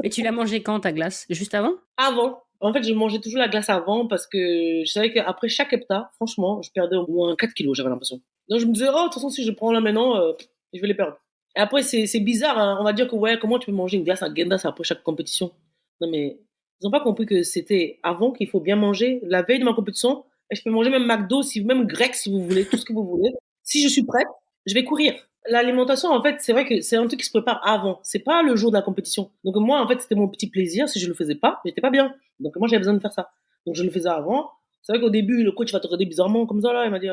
Mais tu l'as mangé quand ta glace? Juste avant? Avant. En fait, je mangeais toujours la glace avant parce que je savais qu'après chaque hepta, franchement, je perdais au moins 4 kilos, j'avais l'impression. Donc je me disais, oh, de toute façon, si je prends là maintenant, je vais les perdre. Et après, c'est bizarre, hein. On va dire que, ouais, comment tu peux manger une glace à Gendas après chaque compétition? Non, mais ils n'ont pas compris que c'était avant qu'il faut bien manger, la veille de ma compétition. Et je peux manger même McDo, même grec, si vous voulez, tout ce que vous voulez. Si je suis prête, je vais courir. L'alimentation, en fait, c'est vrai que c'est un truc qui se prépare avant. C'est pas le jour de la compétition. Donc moi, en fait, c'était mon petit plaisir. Si je le faisais pas, j'étais pas bien. Donc moi, j'avais besoin de faire ça. Donc je le faisais avant. C'est vrai qu'au début, le coach va te regarder bizarrement comme ça là. Il m'a dit,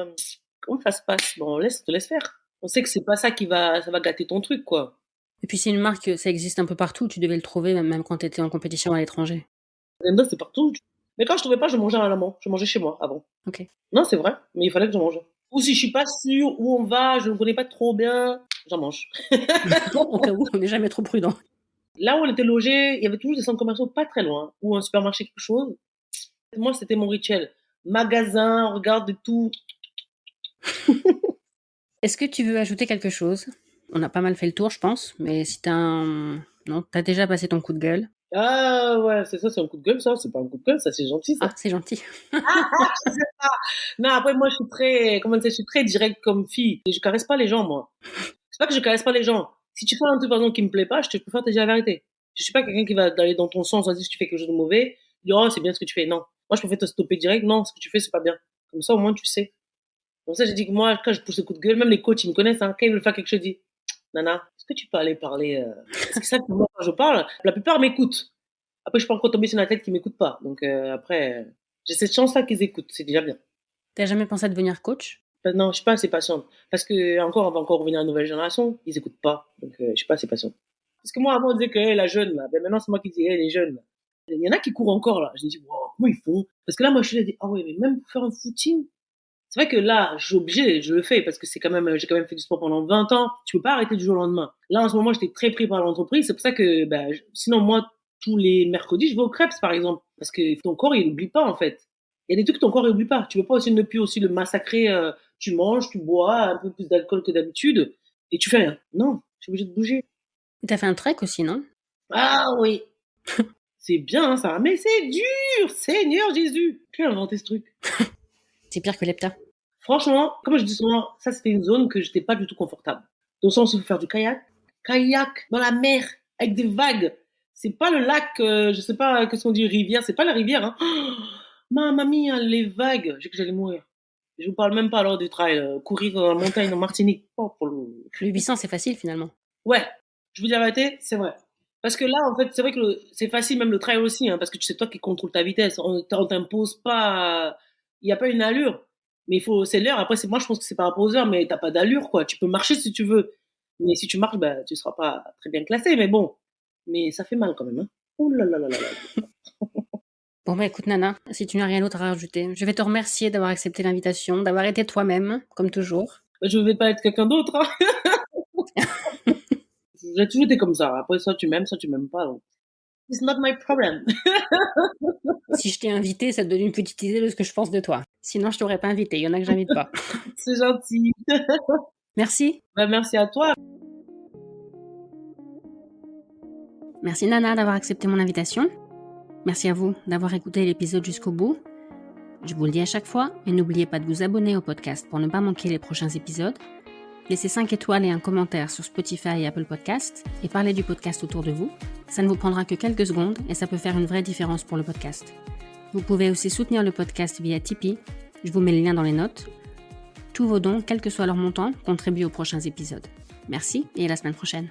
comment ça se passe? Bon, te laisse faire. On sait que c'est pas ça ça va gâter ton truc, quoi. Et puis c'est une marque, ça existe un peu partout, tu devais le trouver même quand tu étais en compétition à l'étranger. L'Enda, c'est partout. Mais quand je trouvais pas, je mangeais à la main. Je mangeais chez moi avant. Ok. Non, c'est vrai. Mais il fallait que je mange. Ou si je suis pas sûre où on va, je ne connais pas trop bien, j'en mange. Au cas où, on n'est jamais trop prudent. Là où on était logé, il y avait toujours des centres commerciaux pas très loin, ou un supermarché, quelque chose. Moi, c'était mon rituel. Magasin, on regarde tout. Est-ce que tu veux ajouter quelque chose? On a pas mal fait le tour, je pense, mais si t'as un... Non, t'as déjà passé ton coup de gueule. Ah ouais, c'est ça, c'est un coup de gueule, ça. C'est pas un coup de gueule, ça, c'est gentil, ça. Ah, c'est gentil. Non, après, moi, je suis très, comment dire, je suis très directe comme fille. Et je caresse pas les gens, moi. C'est pas que je caresse pas les gens. Si tu fais un truc, par exemple, qui me plaît pas, je préfère te dire la vérité. Je suis pas quelqu'un qui va aller dans ton sens, vas-y, si tu fais quelque chose de mauvais, dire, oh, c'est bien ce que tu fais. Non. Moi, je préfère te stopper direct. Non, ce que tu fais, c'est pas bien. Comme ça, au moins, tu sais. Comme ça, j'ai dit que moi, quand je pousse le coup de gueule, même les coachs, ils me connaissent, hein. Quand ils veulent faire quelque chose, je dis, Nana, est-ce que tu peux aller parler, parce que ça, moi, quand je parle, la plupart m'écoutent. Après, je peux encore tomber sur une tête qui m'écoute pas. Donc, après, j'ai cette chance-là qu'ils écoutent. C'est déjà bien. T'as jamais pensé à devenir coach? Non, je suis pas assez patiente. Parce que, encore, on va encore revenir à la nouvelle génération. Ils écoutent pas. Donc, je suis pas assez patiente. Parce que moi, avant, on disait que, hey, la jeune, là. Ben, maintenant, c'est moi qui dis, hey, les jeunes, là. Il y en a qui courent encore, là. Je me dis, wow, comment ils font? Parce que là, moi, je suis là, je dis, ah ouais, mais même pour faire un footing. C'est vrai que là, je suis obligée, je le fais parce que c'est quand même, j'ai quand même fait du sport pendant 20 ans. Tu peux pas arrêter du jour au lendemain. Là, en ce moment, j'étais très pris par l'entreprise. C'est pour ça que, ben, sinon, moi, tous les mercredis, je vais au crêpes, par exemple. Parce que ton corps, il oublie pas, en fait. Il y a des trucs que ton corps, il oublie pas. Tu peux pas aussi ne plus aussi le massacrer, tu manges, tu bois un peu plus d'alcool que d'habitude et tu fais rien. Non, je suis obligée de bouger. T'as fait un trek aussi, non? Ah oui, c'est bien ça, mais c'est dur, Seigneur Jésus. Qui a inventé ce truc? C'est pire que l'hepta. Franchement, comme je dis souvent, ça c'était une zone que j'étais pas du tout confortable. Dans le sens où il faut faire du kayak dans la mer avec des vagues. C'est pas le lac, je sais pas qu'est-ce qu'on dit rivière, c'est pas la rivière. Hein. Oh, mamma mia, les vagues, j'ai que j'allais mourir. Je vous parle même pas alors du trail, courir dans la montagne en Martinique. Oh, Le 800, c'est facile finalement. Ouais, je vous dis la vérité, c'est vrai. Parce que là, en fait, c'est vrai que c'est facile, même le trail aussi, hein, parce que c'est toi qui contrôle ta vitesse. On t'impose pas, il n'y a pas une allure. Mais c'est l'heure. Après, moi, je pense que c'est par rapport aux heures, mais t'as pas d'allure, quoi. Tu peux marcher si tu veux. Mais si tu marches, bah, tu seras pas très bien classé, mais bon. Mais ça fait mal quand même, hein. Ouh là là là là là. Bon bah écoute Nana, si tu n'as rien d'autre à rajouter, je vais te remercier d'avoir accepté l'invitation, d'avoir été toi-même, comme toujours. Je vais pas être quelqu'un d'autre, hein. J'ai toujours été comme ça. Après, soit tu m'aimes pas. Donc. It's not my problem. Si je t'ai invité, ça te donne une petite idée de ce que je pense de toi. Sinon, je t'aurais pas invité, il y en a que j'invite pas. C'est gentil. Merci. Bah, merci à toi. Merci Nana d'avoir accepté mon invitation. Merci à vous d'avoir écouté l'épisode jusqu'au bout. Je vous le dis à chaque fois, mais n'oubliez pas de vous abonner au podcast pour ne pas manquer les prochains épisodes. Laissez 5 étoiles et un commentaire sur Spotify et Apple Podcasts et parlez du podcast autour de vous. Ça ne vous prendra que quelques secondes et ça peut faire une vraie différence pour le podcast. Vous pouvez aussi soutenir le podcast via Tipeee. Je vous mets le lien dans les notes. Tous vos dons, quel que soit leur montant, contribuent aux prochains épisodes. Merci et à la semaine prochaine.